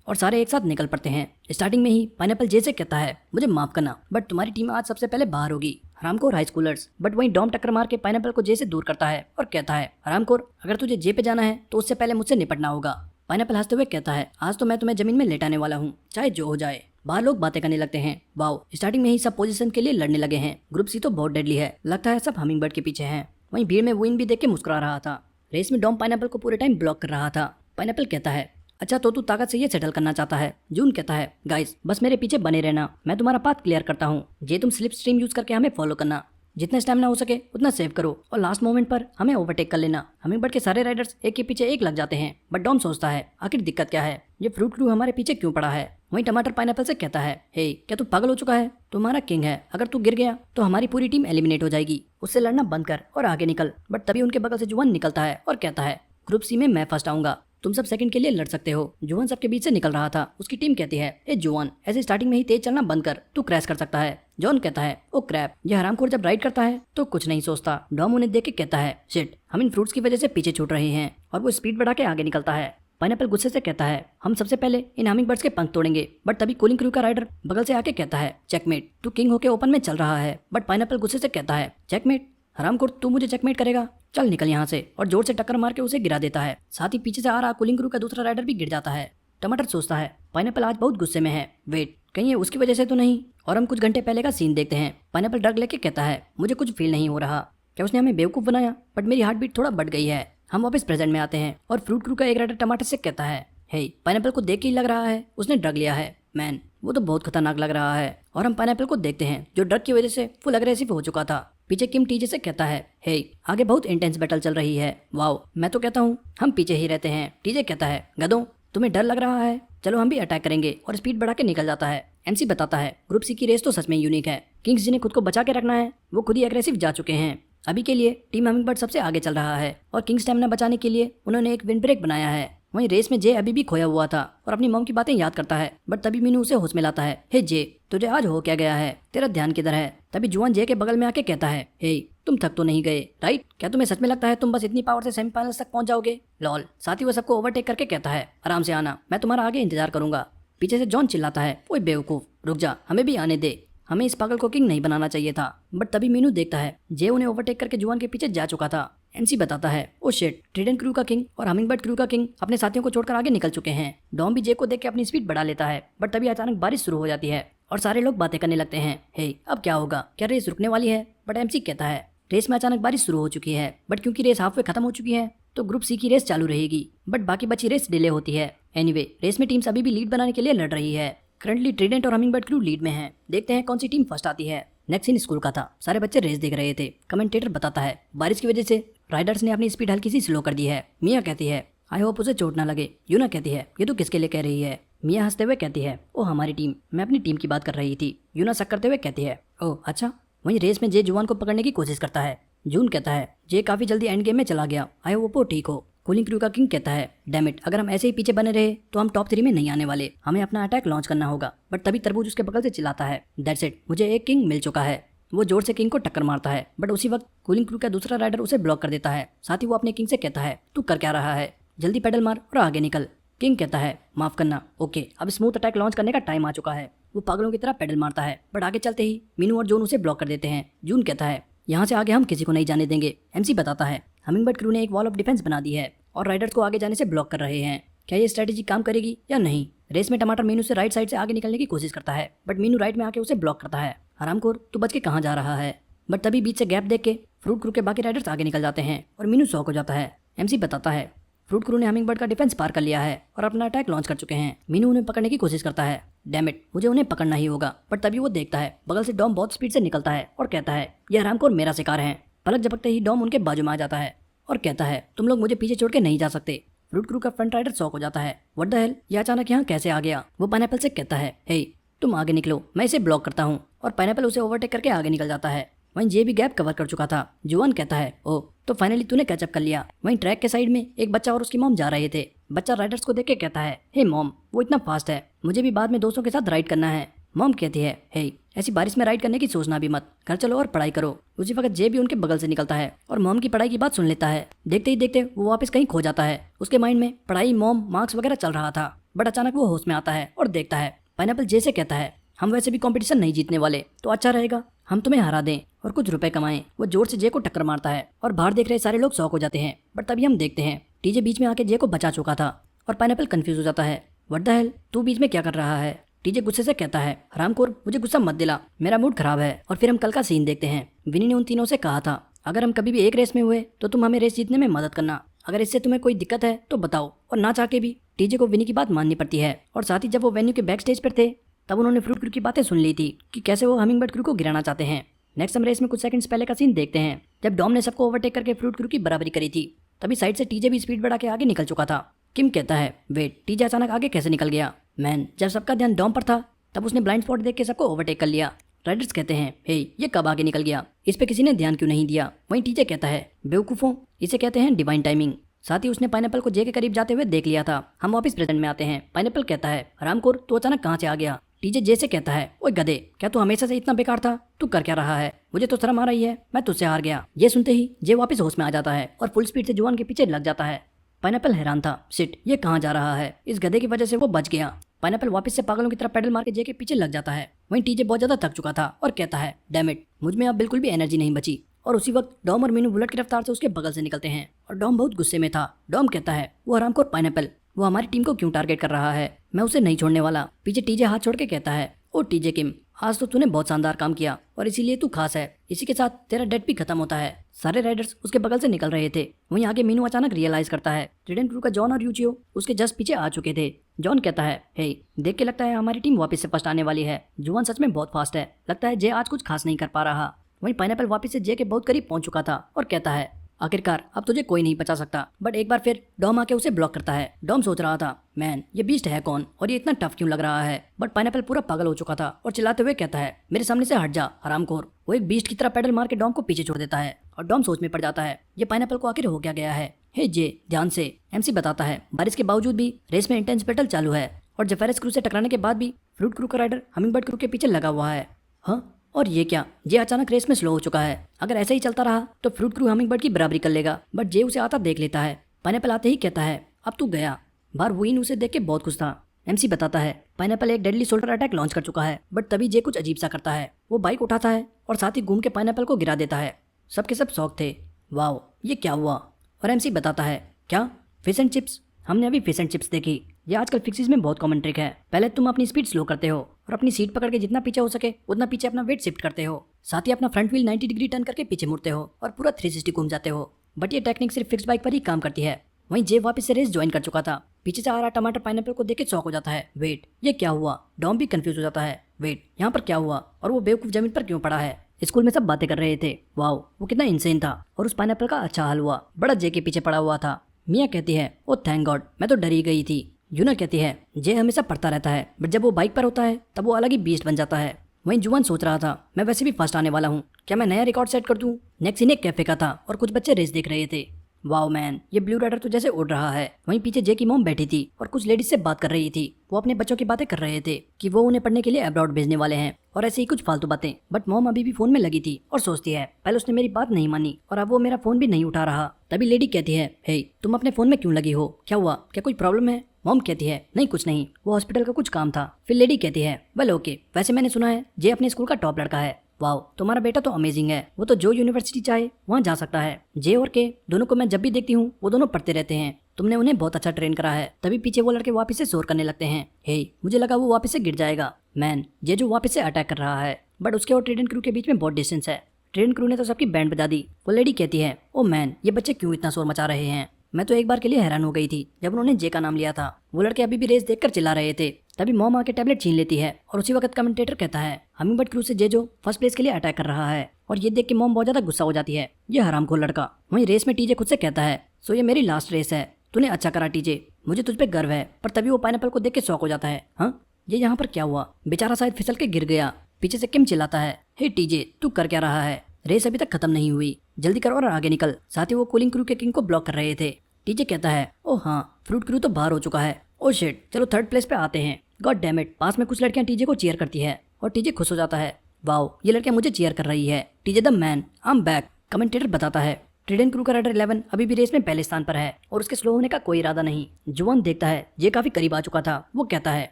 और सारे एक साथ निकल पड़ते हैं। स्टार्टिंग में ही पाइनएप्पल जे से कहता है, मुझे माफ करना बट तुम्हारी टीम आज सबसे पहले बाहर होगी, हरामखोर हाई स्कूलर्स। बट वहीं डॉम टक्कर मार के पाइनएप्पल को जे से दूर करता है और कहता है, हरामखोर अगर तुझे जे पे जाना है तो उससे पहले मुझसे निपटना होगा। पाइनएप्पल हंसते हुए कहता है, आज तो मैं तुम्हें जमीन में लेटाने वाला हूँ, चाहे जो हो जाए। बाहर लोग बातें करने लगते हैं, वाओ स्टार्टिंग में ही सब पोजीशन के लिए लड़ने लगे हैं। ग्रुप सी तो बहुत डेडली है, लगता है सब हमिंगबर्ड के पीछे हैं। वहीं भीड़ में विन भी देख के मुस्कुरा रहा था। रेस में डॉम पाइनएप्पल को पूरे टाइम ब्लॉक कर रहा था। पाइनएप्पल कहता है, अच्छा तो तू ताकत से ये सेटल करना चाहता है। जून कहता है गाइस बस मेरे पीछे बने रहना, मैं तुम्हारा पाथ क्लियर करता हूँ। ये तुम स्लिप स्ट्रीम यूज करके हमें फॉलो करना, जितना स्टैमिना हो सके उतना सेव करो और लास्ट मोमेंट पर हमें ओवरटेक कर लेना। हमिंगबर्ड के सारे राइडर्स एक के पीछे एक लग जाते हैं, बट डॉम सोचता है आखिर दिक्कत क्या है, ये फ्रूट क्रू हमारे पीछे क्यों पड़ा है। वहीं टमाटर पाइनएप्पल से कहता है हे क्या तू पागल हो चुका है, तुम्हारा किंग है, अगर तू गिर गया तो हमारी पूरी टीम एलिमिनेट हो जाएगी, उससे लड़ना बंद कर और आगे निकल। बट तभी उनके बगल से जुआन निकलता है और कहता है ग्रुप सी में मैं फर्स्ट आऊंगा, तुम सब सेकंड के लिए लड़ सकते हो। जुआन सबके बीच से निकल रहा था, उसकी टीम कहती है ए जुआन ऐसे स्टार्टिंग में ही तेज चलना बंद कर, तू क्रैश कर सकता है। जॉन कहता है ओ क्रैप, ये हरामखोर जब राइड करता है तो कुछ नहीं सोचता। डॉम उन्हें देख के कहता है शिट हम इन फ्रूट्स की वजह से पीछे छूट रहे हैं, और वो स्पीड बढ़ा के आगे निकलता है। पाइनएप्पल गुस्से से कहता है हम सबसे पहले इन हमिंगबर्ड्स के पंख तोड़ेंगे। बट तभी कूलिंग क्रू का राइडर बगल से आके कहता है चेकमेट, तू किंग होके ओपन में चल रहा है। बट पाइनएप्पल गुस्से से कहता है चेकमेट, हरामखोर तू मुझे चेकमेट करेगा, चल निकल यहाँ से, और जोर से टक्कर मार के उसे गिरा देता है। साथ ही पीछे से आ रहा कूलिंग क्रू का दूसरा राइडर भी गिर जाता है। टमाटर सोचता है पाइनएप्पल आज बहुत गुस्से में है, वेट कहीं ये उसकी वजह से तो नहीं। और हम कुछ घंटे पहले का सीन देखते हैं। पाइनएप्पल ड्रग लेके कहता है मुझे कुछ फील नहीं हो रहा, क्या उसने हमें बेवकूफ बनाया, बट मेरी हार्ट बीट थोड़ा बढ़ गई है। हम वापस प्रेजेंट में आते हैं और फ्रूट क्रू का एक राइडर टमाटर से कहता है हे पाइनएप्पल को देख के ही लग रहा है उसने ड्रग लिया है, मैन वो तो बहुत खतरनाक लग रहा है। और हम पाइनएप्पल को देखते हैं जो ड्रग की वजह से फुल अग्रेसिव हो चुका था। पीछे किम टीजे से कहता है हे आगे बहुत इंटेंस बैटल चल रही है, वाओ मैं तो कहता हूँ हम पीछे ही रहते हैं। टीजे कहता है गधों तुम्हें डर लग रहा है, चलो हम भी अटैक करेंगे, और स्पीड बढ़ा के निकल जाता है। एमसी बताता है ग्रुप सी की रेस तो सच में यूनिक है, किंग्स जिन्हें खुद को बचा के रखना है वो खुद ही अग्रेसिव जा चुके हैं। अभी के लिए टीम हमिंगबर्ड सबसे आगे चल रहा है और किंग स्टैमिना बचाने के लिए उन्होंने एक विंड ब्रेक बनाया है। वहीं रेस में जे अभी भी खोया हुआ था और अपनी मॉम की बातें याद करता है। बट तभी मीनू उसे होश में लाता है हे जे तुझे आज हो क्या गया है, तेरा ध्यान किधर है। तभी जुआन जे के बगल में आके कहता है हे तुम थक तो नहीं गए राइट, क्या तुम्हें सच में लगता है तुम बस इतनी पावर से सेमीफाइनल्स तक पहुंच जाओगे, लॉल। साथ ही वो सबको ओवरटेक करके कहता है आराम से आना, मैं तुम्हारा आगे इंतजार करूंगा। पीछे से जॉन चिल्लाता है ओए बेवकूफ रुक जा, हमें भी आने दे, हमें इस पागल को किंग नहीं बनाना चाहिए था। बट तभी मीनू देखता है जे उन्हें ओवरटेक करके जुआन के पीछे जा चुका था। एमसी बताता है ओ शिट, ट्रिडेंट क्रू का किंग और हमिंगबर्ड क्रू का किंग अपने साथियों को छोड़कर आगे निकल चुके हैं। डॉम भी जे को देख के अपनी स्पीड बढ़ा लेता है। बट तभी अचानक बारिश शुरू हो जाती है और सारे लोग बातें करने लगते हैं हे अब क्या होगा, क्या रेस रुकने वाली है। बट एमसी कहता है रेस में अचानक बारिश शुरू हो चुकी है, बट क्योंकि रेस हाफ वे खत्म हो चुकी है तो ग्रुप सी की रेस चालू रहेगी, बट बाकी बची रेस डिले होती है। एनीवे रेस में टीम्स अभी भी लीड बनाने के लिए लड़ रही है। करंटली ट्रिडेंट और हमिंगबर्ड क्रू लीड में है, देखते हैं कौन सी टीम फर्स्ट आती है। नेक्स्ट सीन स्कूल का था, सारे बच्चे रेस देख रहे थे। कमेंटेटर बताता है बारिश की वजह से राइडर्स ने अपनी स्पीड हल्की सी स्लो कर दी है। मिया कहती है आई होप उसे चोट ना लगे। यूना कहती है ये तो किसके लिए कह रही है। मिया हंसते हुए कहती है ओ हमारी टीम, मैं अपनी टीम की बात कर रही थी। यूना शक करते हुए कहती है ओह अच्छा। वहीं रेस में जे जुआन को पकड़ने की कोशिश करता है। जून कहता है जे काफी जल्दी एंड गेम में चला गया, आई होप वो ठीक हो। कूलिंग क्रू का किंग कहता है डैम इट, अगर हम ऐसे ही पीछे बने रहे तो हम टॉप 3 में नहीं आने वाले, हमें अपना अटैक लॉन्च करना होगा। बट तभी तरबूज उसके बगल से चिल्लाता है दैट्स इट, मुझे एक किंग मिल चुका है। वो जोर से किंग को टक्कर मारता है, बट उसी वक्त कूलिंग क्रू का दूसरा राइडर उसे ब्लॉक कर देता है। साथ ही वो अपने किंग से कहता है तू कर क्या रहा है, जल्दी पेडल मार और आगे निकल। किंग कहता है माफ करना, ओके अब स्मूथ अटैक लॉन्च करने का टाइम आ चुका है। वो पागलों की तरह पेडल मारता है, बट आगे चलते ही मीनू और जोन उसे ब्लॉक कर देते हैं। जून कहता है यहाँ से आगे हम किसी को नहीं जाने देंगे। एमसी बताता है हमिंगबर्ड क्रू ने एक वॉल ऑफ डिफेंस बना दी है और राइडर्स को आगे जाने से ब्लॉक कर रहे हैं, क्या ये स्ट्रेटेजी काम करेगी या नहीं। रेस में टमाटर मीनू से राइट साइड से आगे निकलने की कोशिश करता है, बट मीनू राइट में आके उसे ब्लॉक करता है। हरामखोर तू बच के कहाँ जा रहा है। बट तभी बीच से गैप देख के फ्रूट क्रू के बाकी राइडर्स आगे निकल जाते हैं और मीनू शॉक हो जाता है। एमसी बताता है फ्रूट क्रू ने हमिंगबर्ड का डिफेंस पार कर लिया है और अपना अटैक लॉन्च कर चुके हैं। मीनू उन्हें पकड़ने की कोशिश करता है, डैम इट मुझे उन्हें पकड़ना ही होगा। बट तभी वो देखता है बगल से डॉम बहुत स्पीड से निकलता है और कहता है यह हरामखोर मेरा शिकार है। पलक झपकते ही डॉम उनके बाजू में आ जाता है और कहता है तुम लोग मुझे पीछे छोड़ के नहीं जा सकते। फ्रूट क्रू का फ्रंट राइडर शॉक हो जाता है, व्हाट द हेल, ये अचानक यहाँ कैसे आ गया। वो पाइनएप्पल से कहता है हे तुम आगे निकलो, मैं इसे ब्लॉक करता हूँ, और पाइनएप्पल उसे ओवरटेक करके आगे निकल जाता है। वहीं जे भी गैप कवर कर चुका था। जुआन कहता है ओ तो फाइनली तूने कैचअप कर लिया। वहीं ट्रैक के साइड में एक बच्चा और उसकी मॉम जा रहे थे। बच्चा राइडर्स को देख के कहता है हे मॉम वो इतना फास्ट है, मुझे भी बाद में दोस्तों के साथ राइड करना है। मॉम कहती है हे ऐसी बारिश में राइड करने की सोचना भी मत, घर चलो और पढ़ाई करो। उसी वक्त जे भी उनके बगल से निकलता है और मॉम की पढ़ाई की बात सुन लेता है। देखते ही देखते वो वापस कहीं खो जाता है। उसके माइंड में पढ़ाई, मॉम, मार्क्स वगैरह चल रहा था। बट अचानक वो होश में आता है और देखता है पाइनएप्पल जे से कहता है हम वैसे भी कंपटीशन नहीं जीतने वाले, तो अच्छा रहेगा हम तुम्हें हरा दें और कुछ रुपए कमाएं। वो जोर से जे को टक्कर मारता है और बाहर देख रहे सारे लोग शॉक हो जाते हैं। बट तभी हम देखते हैं टीजे बीच में आके जे को बचा चुका था और पाइनएप्पल कंफ्यूज हो जाता है, व्हाट द हेल तू बीच में क्या कर रहा है। टीजे गुस्से से कहता है हरामखोर मुझे गुस्सा मत दिला, मेरा मूड खराब है। और फिर हम कल का सीन देखते हैं। विनी ने उन तीनों से कहा था अगर हम कभी भी एक रेस में हुए तो तुम हमें रेस जीतने में मदद करना। अगर इससे तुम्हें कोई दिक्कत है तो बताओ, और ना चाह के भी टीजे को विनी की बात माननी पड़ती है। और साथ ही जब वो वेन्यू के बैक स्टेज पर थे तब उन्होंने फ्रूट क्रू की बातें सुन ली थी कि कैसे वो हमिंग बर्ड क्रू को गिराना चाहते हैं। नेक्स्ट हम रेस में कुछ सेकंड्स पहले का सीन देखते हैं जब डॉम ने सबको ओवरटेक करके फ्रूट क्रू की बराबरी करी थी। तभी साइड से टीजे भी स्पीड बढ़ा के आगे निकल चुका था। किम कहता है वेट, टीजे अचानक आगे कैसे निकल गया? मैन, जब सबका ध्यान डॉम पर था तब उसने ब्लाइंड स्पॉट देख के सबको ओवरटेक कर लिया। राइडर्स कहते हैं हे, ये कब आगे निकल गया? इस पे किसी ने ध्यान क्यों नहीं दिया? वहीं टीजे कहता है बेवकूफों, इसे कहते हैं डिवाइन टाइमिंग। साथ ही उसने पाइनएप्पल को जे के करीब जाते हुए देख लिया था। हम वापस प्रेजेंट में आते हैं। पाइनएप्पल कहता है हरामखोर, तू अचानक कहाँ से आ गया? टीजे जे से कहता है ओए गधे, क्या तू हमेशा से इतना बेकार था? तू कर क्या रहा है? मुझे तो शर्म आ रही है, मैं तुझसे हार गया। ये सुनते ही जे वापस होश में आ जाता है और फुल स्पीड से जुआन के पीछे लग जाता है। पाइनएप्पल हैरान था, शिट, ये कहाँ जा रहा है? इस गधे की वजह से वो बच गया। पाइनएप्पल वापस से पागलों की तरह पेडल मार के जे के पीछे लग जाता है। वहीं टीजे बहुत ज्यादा थक चुका था और कहता है डैम इट, मुझ में अब बिल्कुल भी एनर्जी नहीं बची। और उसी वक्त डॉम और मीनू बुलेट की रफ्तार से उसके बगल से निकलते हैं और डॉम बहुत गुस्से में था। डॉम कहता है वो हरामखोर पाइनएप्पल, वो हमारी टीम को क्यों टारगेट कर रहा है? मैं उसे नहीं छोड़ने वाला। पीछे टीजे हाथ छोड़ के कहता है ओ टीजे किम, आज तो तूने बहुत शानदार काम किया और इसीलिए तू खास है। इसी के साथ तेरा डेट भी खत्म होता है। सारे राइडर्स उसके बगल से निकल रहे थे। वहीं आगे मीनू अचानक रियलाइज करता है ट्रिडेंट क्रू का जॉन और यूचियो उसके जस्ट पीछे आ चुके थे। जॉन कहता है हे, देख के लगता है हमारी टीम वापस से फर्स्ट आने वाली है। जुआन सच में बहुत फास्ट है, लगता है जे आज कुछ खास नहीं कर पा रहा। वहीं पाइनएप्पल वापस से जे के बहुत करीब पहुंच चुका था और कहता है आखिरकार अब तुझे कोई नहीं बचा सकता। बट एक बार फिर डॉम आके उसे ब्लॉक करता है। डॉम सोच रहा था मैन, ये बीस्ट है कौन और ये इतना टफ क्यों लग रहा है? बट पाइनएप्पल पूरा पागल हो चुका था और चिल्लाते हुए कहता है मेरे सामने से हट जा हरामखोर। वो एक बीस्ट की तरह पेडल मार के डॉम को पीछे छोड़ देता है और डॉम सोच में पड़ जाता है ये पाइनएप्पल को आखिर हो क्या गया है। हे जे, ध्यान से। एमसी बताता है बारिश के बावजूद भी रेस में इंटेंस बैटल चालू है और जेफेरस क्रू से टकराने के बाद भी फ्रूट क्रू का राइडर हमिंगबर्ड क्रू के पीछे लगा हुआ है। हाँ, और ये क्या? जे अचानक रेस में स्लो हो चुका है। अगर ऐसे ही चलता रहा तो फ्रूट क्रू हमिंगबर्ड की बराबरी कर लेगा। बट जे उसे आता देख लेता है। पाइनएप्पल आते ही कहता है अब तू गया। बार वुइन उसे देख के बहुत खुश था। एमसी बताता है पाइनएप्पल एक डेडली शोल्डर अटैक लॉन्च कर चुका है। बट तभी जे कुछ अजीब सा करता है। वो बाइक उठाता है और साथ ही घूम के पाइनएप्पल को गिरा देता है। सबके सब शौक थे, वाओ ये क्या हुआ? और एमसी बताता है क्या? Fish and chips? हमने अभी फिश एंड चिप्स देखी। ये आजकल फिक्सिस में बहुत कॉमन ट्रिक है। पहले तुम अपनी स्पीड स्लो करते हो और अपनी सीट पकड़ के जितना पीछे हो सके उतना पीछे अपना वेट शिफ्ट करते हो। साथ ही अपना फ्रंट व्हील 90 डिग्री टर्न करके पीछे मुड़ते हो और पूरा 360 घूम जाते हो। बट ये टेक्निक सिर्फ फिक्स बाइक पर ही काम करती है। वहीं जे वापस से रेस ज्वाइन कर चुका था। पीछे से आ रहा टमाटर पाइनएप्पल को देख के शॉक हो जाता है। वेट, ये क्या हुआ? डॉम भी कंफ्यूज हो जाता है। वेट, यहाँ पर क्या हुआ और वो बेवकूफ जमीन पर क्यों पड़ा है? स्कूल में सब बातें कर रहे थे, वाओ वो कितना इंसेन था। और उस पाइनएप्पल का अच्छा हाल हुआ, बड़ा जे के पीछे पड़ा हुआ था। मिया कहती है ओ थैंक गॉड, मैं तो डरी गई थी। यूना कहती है जे हमेशा पढ़ता रहता है बट जब वो बाइक पर होता है तब वो अलग ही बीस्ट बन जाता है। वहीं जुआन सोच रहा था मैं वैसे भी फर्स्ट आने वाला हूँ, क्या मैं नया रिकॉर्ड सेट कर दूं? नेक्स्ट सीन एक कैफे का था और कुछ बच्चे रेस देख रहे थे। वाओ मैन, ये ब्लू राइडर तो जैसे उड़ रहा है। वहीं पीछे जे की मॉम बैठी थी और कुछ लेडीज से बात कर रही थी। वो अपने बच्चों की बातें कर रहे थे कि वो उन्हें पढ़ने के लिए अब्रॉड भेजने वाले हैं और ऐसे ही कुछ फालतू बातें। बट मॉम अभी भी फोन में लगी थी और सोचती है पहले उसने मेरी बात नहीं मानी और अब वो मेरा फोन भी नहीं उठा रहा। तभी लेडी कहती है हे, तुम अपने फोन में क्यों लगी हो? क्या हुआ? क्या कोई प्रॉब्लम है? मॉम कहती है नहीं कुछ नहीं, वो हॉस्पिटल का कुछ काम था। फिर लेडी कहती है वेल ओके, वैसे मैंने सुना है जे अपने स्कूल का टॉप लड़का है। वाओ, तुम्हारा बेटा तो अमेजिंग है, वो तो जो यूनिवर्सिटी चाहे वहाँ जा सकता है। जे और के दोनों को मैं जब भी देखती हूँ वो दोनों पढ़ते रहते हैं। तुमने उन्हें बहुत अच्छा ट्रेन करा है। तभी पीछे वो लड़के वापस से शोर करने लगते हैं। हे, मुझे लगा वो वापस से गिर जाएगा। मैन, ये जो वापस से अटैक कर रहा है बट उसके और ट्रेडेंट क्रू के बीच में बहुत डिस्टेंस है। ट्रेडेंट क्रू ने तो सबकी बैंड बजा दी। वो लेडी कहती है ओ मैन, ये बच्चे क्यों इतना शोर मचा रहे हैं? मैं तो एक बार के लिए हैरान हो गई थी जब उन्होंने जे का नाम लिया था। वो लड़के अभी भी रेस देखकर चिल्ला रहे थे। तभी मॉम आके टैबलेट छीन लेती है और उसी वक्त कमेंटेटर कहता है हमिंगबर्ड क्रू से जे जो फर्स्ट प्लेस के लिए अटैक कर रहा है। और ये देख के मॉम बहुत ज्यादा गुस्सा हो जाती है, ये हरामखोर लड़का। वहीं रेस में टीजे खुद से कहता है सो ये मेरी लास्ट रेस है, तूने अच्छा करा टीजे, मुझे तुझ पे गर्व है। पर तभी वो पाइनएप्पल को देख के शॉक हो जाता है। हाँ, ये यहाँ पर क्या हुआ? बेचारा शायद फिसल के गिर गया। पीछे से किम चिल्लाता है हे टीजे, तू कर क्या रहा है? रेस अभी तक खत्म नहीं हुई, जल्दी कर और आगे निकल। साथ ही वो कूलिंग क्रू के किंग को ब्लॉक कर रहे थे। टीजे कहता है ओ हाँ, फ्रूट क्रू तो बाहर हो चुका है। ओ शिट, चलो थर्ड प्लेस पे आते हैं। गॉड डैम इट, पास में कुछ लड़कियां टीजे को चीयर करती है और टीजे खुश हो जाता है। वाओ, ये लड़कियां मुझे चीयर कर रही है। TJ the man, I am back. Commentator बताता है ट्रिडेंट क्रू का राइडर 11 अभी भी रेस में पहले स्थान पर है और उसके स्लो होने का कोई इरादा नहीं। जुआन देखता है ये काफी करीब आ चुका था। वो कहता है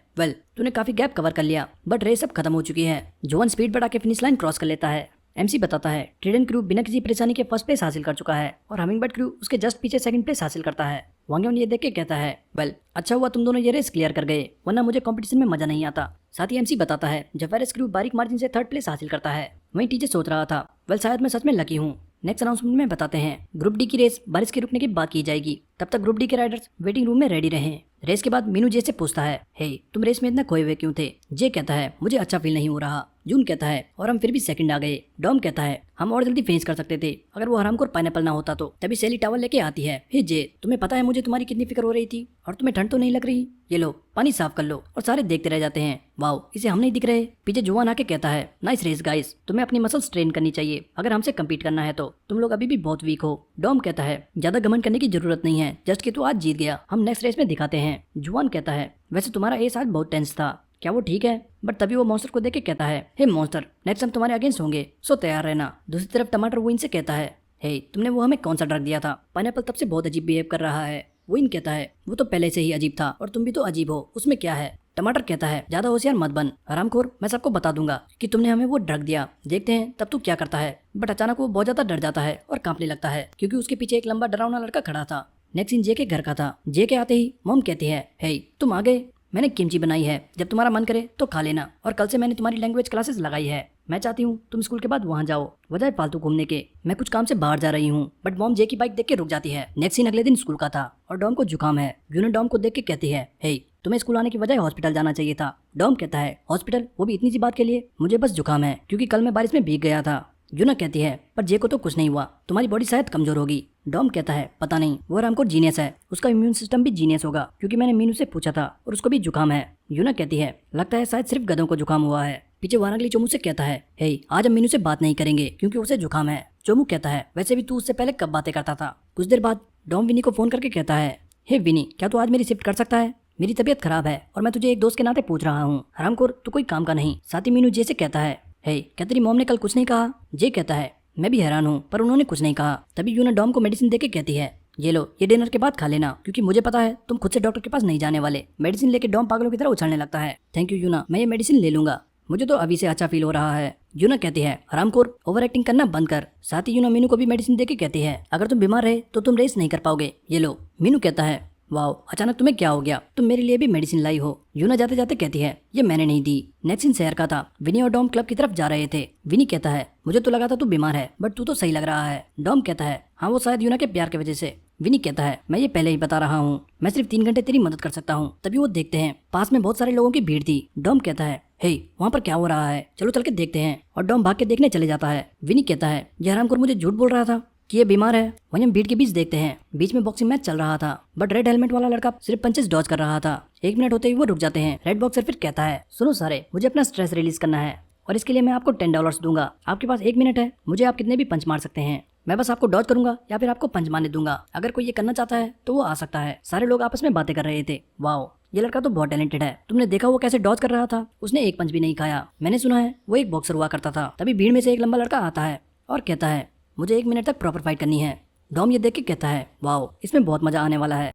वेल, तूने काफी गैप कवर कर लिया बट रेस अब खत्म हो चुकी है। जुआन स्पीड बढ़ा के फिनिश लाइन क्रॉस कर लेता है। एमसी बताता है ट्रिडेंट क्रू बिना किसी परेशानी के फर्स्ट प्लेस हासिल कर चुका है और हमिंगबर्ड क्रू उसके जस्ट पीछे सेकंड प्लेस हासिल करता है। वांगयोन ये देख के कहता है वेल, अच्छा हुआ तुम दोनों ये रेस क्लियर कर गए, वरना मुझे कंपटीशन में मजा नहीं आता। साथ ही एमसी बताता है जेफेरस क्रू बारीक मार्जिन से थर्ड प्लेस हासिल करता है। वहीं टीजे सोच रहा था वेल, शायद मैं सच में लकी हूँ। नेक्स्ट अनाउंसमेंट में बताते हैं ग्रुप डी की रेस बारिश के रुकने के बाद की जाएगी। तब तक ग्रुप डी के राइडर्स वेटिंग रूम में रेडी रहें। रेस के बाद मीनू जे से पूछता है, हे तुम रेस में इतना खोए हुए क्यों थे? जे कहता है, मुझे अच्छा फील नहीं हो रहा। जून कहता है, और हम फिर भी सेकंड आ गए। डॉम कहता है, हम और जल्दी फिनिश कर सकते थे अगर वो हरामखोर पाइनएप्पल ना होता तो। तभी सेली टावल लेके आती है। हे जे, तुम्हें पता है मुझे तुम्हारी कितनी फिक्र हो रही थी, और तुम्हें ठंड तो नहीं लग रही? ये लो पानी साफ कर लो। और सारे देखते रह जाते हैं, वाओ इसे हम नहीं दिख रहे। पीछे जुआन आके कहता है, नाइस रेस गाइस, तुम्हें अपनी मसल्स ट्रेन करनी चाहिए अगर हमसे कम्पीट करना है तो। तुम लोग अभी भी बहुत वीक हो। डॉम कहता है, ज्यादा घमंड करने की जरूरत नहीं है, जस्ट कि तू आज जीत गया, हम नेक्स्ट रेस में दिखाते हैं। जुआन कहता है, वैसे तुम्हारा एस आज बहुत टेंस था, क्या वो ठीक है? बट तभी वो मॉन्स्टर को देख के कहता है, हे मॉन्स्टर, नेक्स्ट हम तुम्हारे अगेंस्ट होंगे, सो तैयार रहना। दूसरी तरफ टमाटर वो इनसे कहता है, हे तुमने वो हमें कौन सा ड्रग दिया था? पाइनएप्पल तब से बहुत अजीब बिहेव कर रहा है। वो इन कहता है, वो तो पहले से ही अजीब था और तुम भी तो अजीब हो, उसमें क्या है? टमाटर कहता है, ज्यादा होशियार मत बन हरामखोर, मैं सबको बता दूंगा कि तुमने हमें वो ड्रग दिया, देखते हैं तब तू क्या करता है। बट अचानक वो बहुत ज्यादा डर जाता है और कांपने लगता है क्योंकि उसके पीछे एक लंबा डरावना लड़का खड़ा था। नेक्स्ट सीन जे के घर का था। जे के आते ही मॉम कहती है, हे तुम आ गए, मैंने किमची बनाई है, जब तुम्हारा मन करे तो खा लेना, और कल से मैंने तुम्हारी लैंग्वेज क्लासेस लगाई है। मैं चाहती हूँ तुम स्कूल के बाद वहाँ जाओ, बजाय फालतू घूमने के। मैं कुछ काम से बाहर जा रही हूँ। बट मॉम जे की बाइक देख के रुक जाती है। नेक्स्ट सीन अगले दिन स्कूल का था और डॉम को जुकाम है। यूना डॉम को देख के कहती है, हे तुम्हें स्कूल आने की बजाय हॉस्पिटल जाना चाहिए था। डॉम कहता है, हॉस्पिटल, वो भी इतनी सी बात के लिए? मुझे बस जुकाम है क्योंकि कल मैं बारिश में भीग गया था। यूना कहती है, पर जे को तो कुछ नहीं हुआ, तुम्हारी बॉडी शायद कमजोर होगी। डॉम कहता है, पता नहीं, वो रामकोर जीनियस है, उसका इम्यून सिस्टम भी जीनियस होगा क्योंकि मैंने मीनू से पूछा था और उसको भी जुकाम है। यूना कहती है, लगता है शायद सिर्फ गधों को जुकाम हुआ है। पीछे वारागली चोमू से कहता है, हे आज हम मीनू से बात नहीं करेंगे क्योंकि उसे जुकाम है। चोमू कहता है, वैसे भी तू उससे पहले कब बातें करता था? कुछ देर बाद डॉम विनी को फोन करके कहता है, हे विनी, क्या तू आज मेरी शिफ्ट कर सकता है? मेरी तबीयत खराब है और मैं तुझे एक दोस्त के नाते पूछ रहा हूँ। हरामखोर, तू कोई काम का नहीं। साथ ही मीनू जे से कहता है, हे क्या तेरी मॉम ने कल कुछ नहीं कहा? जे कहता है, मैं भी हैरान हूँ पर उन्होंने कुछ नहीं कहा। तभी यूना डॉम को मेडिसिन देके कहती है, ये लो, ये डिनर के बाद खा लेना क्योंकि मुझे पता है तुम खुद से डॉक्टर के पास नहीं जाने वाले। मेडिसिन लेके डॉम पागलों की तरह उछलने लगता है। थैंक यू यूना, मैं ये मेडिसिन ले लूंगा, मुझे तो अभी से अच्छा फील हो रहा है। यूना कहती है, हरामखोर, ओवर एक्टिंग करना बंद कर। साथ ही यूना मीनू को भी मेडिसिन देके कहती है, अगर तुम बीमार रहे तो तुम रेस नहीं कर पाओगे, ये लो। मीनू कहता है, वाओ अचानक तुम्हें क्या हो गया, तुम मेरे लिए भी मेडिसिन लाई हो। यूना जाते जाते कहती है, ये मैंने नहीं दी। नेक्स्ट सीन शहर का था। विनी और डॉम क्लब की तरफ जा रहे थे। विनी कहता है, मुझे तो लगा था तू बीमार है बट तू तो सही लग रहा है। डॉम कहता है, हाँ वो शायद यूना के प्यार की वजह से। विनी कहता है, मैं ये पहले ही बता रहा हूँ, मैं सिर्फ 3 घंटे तेरी मदद कर सकता हूँ। तभी वो देखते हैं पास में बहुत सारे लोगों की भीड़ थी। डॉम कहता है, हे वहाँ पर क्या हो रहा है, चलो चल के देखते हैं। और डॉम भाग के देखने चले जाता है। विनी कहता है, ये हरामखोर मुझे झूठ बोल रहा था कि ये बीमार है। वहीं हम भीड़ के बीच देखते हैं, बीच में बॉक्सिंग मैच चल रहा था बट रेड हेलमेट वाला लड़का सिर्फ पंचेस डॉज कर रहा था। 1 मिनट होते ही वो रुक जाते हैं। रेड बॉक्सर फिर कहता है, सुनो सारे, मुझे अपना स्ट्रेस रिलीज करना है और इसके लिए मैं आपको $10 दूंगा। आपके पास 1 मिनट है, मुझे आप कितने भी पंच मार सकते हैं। मैं बस आपको डॉज करूंगा या फिर आपको पंच मारने दूंगा। अगर कोई ये करना चाहता है तो वो आ सकता है। सारे लोग आपस में बातें कर रहे थे। वाओ, ये लड़का तो बहुत टैलेंटेड है। तुमने देखा वो कैसे डॉज कर रहा था? उसने एक पंच भी नहीं खाया। मैंने सुना है वो एक बॉक्सर हुआ करता था। तभी भीड़ में से एक लंबा लड़का आता है और कहता है, मुझे 1 मिनट तक प्रॉपर फाइट करनी है। डॉम ये देख के कहता है, वाओ इसमें बहुत मजा आने वाला है।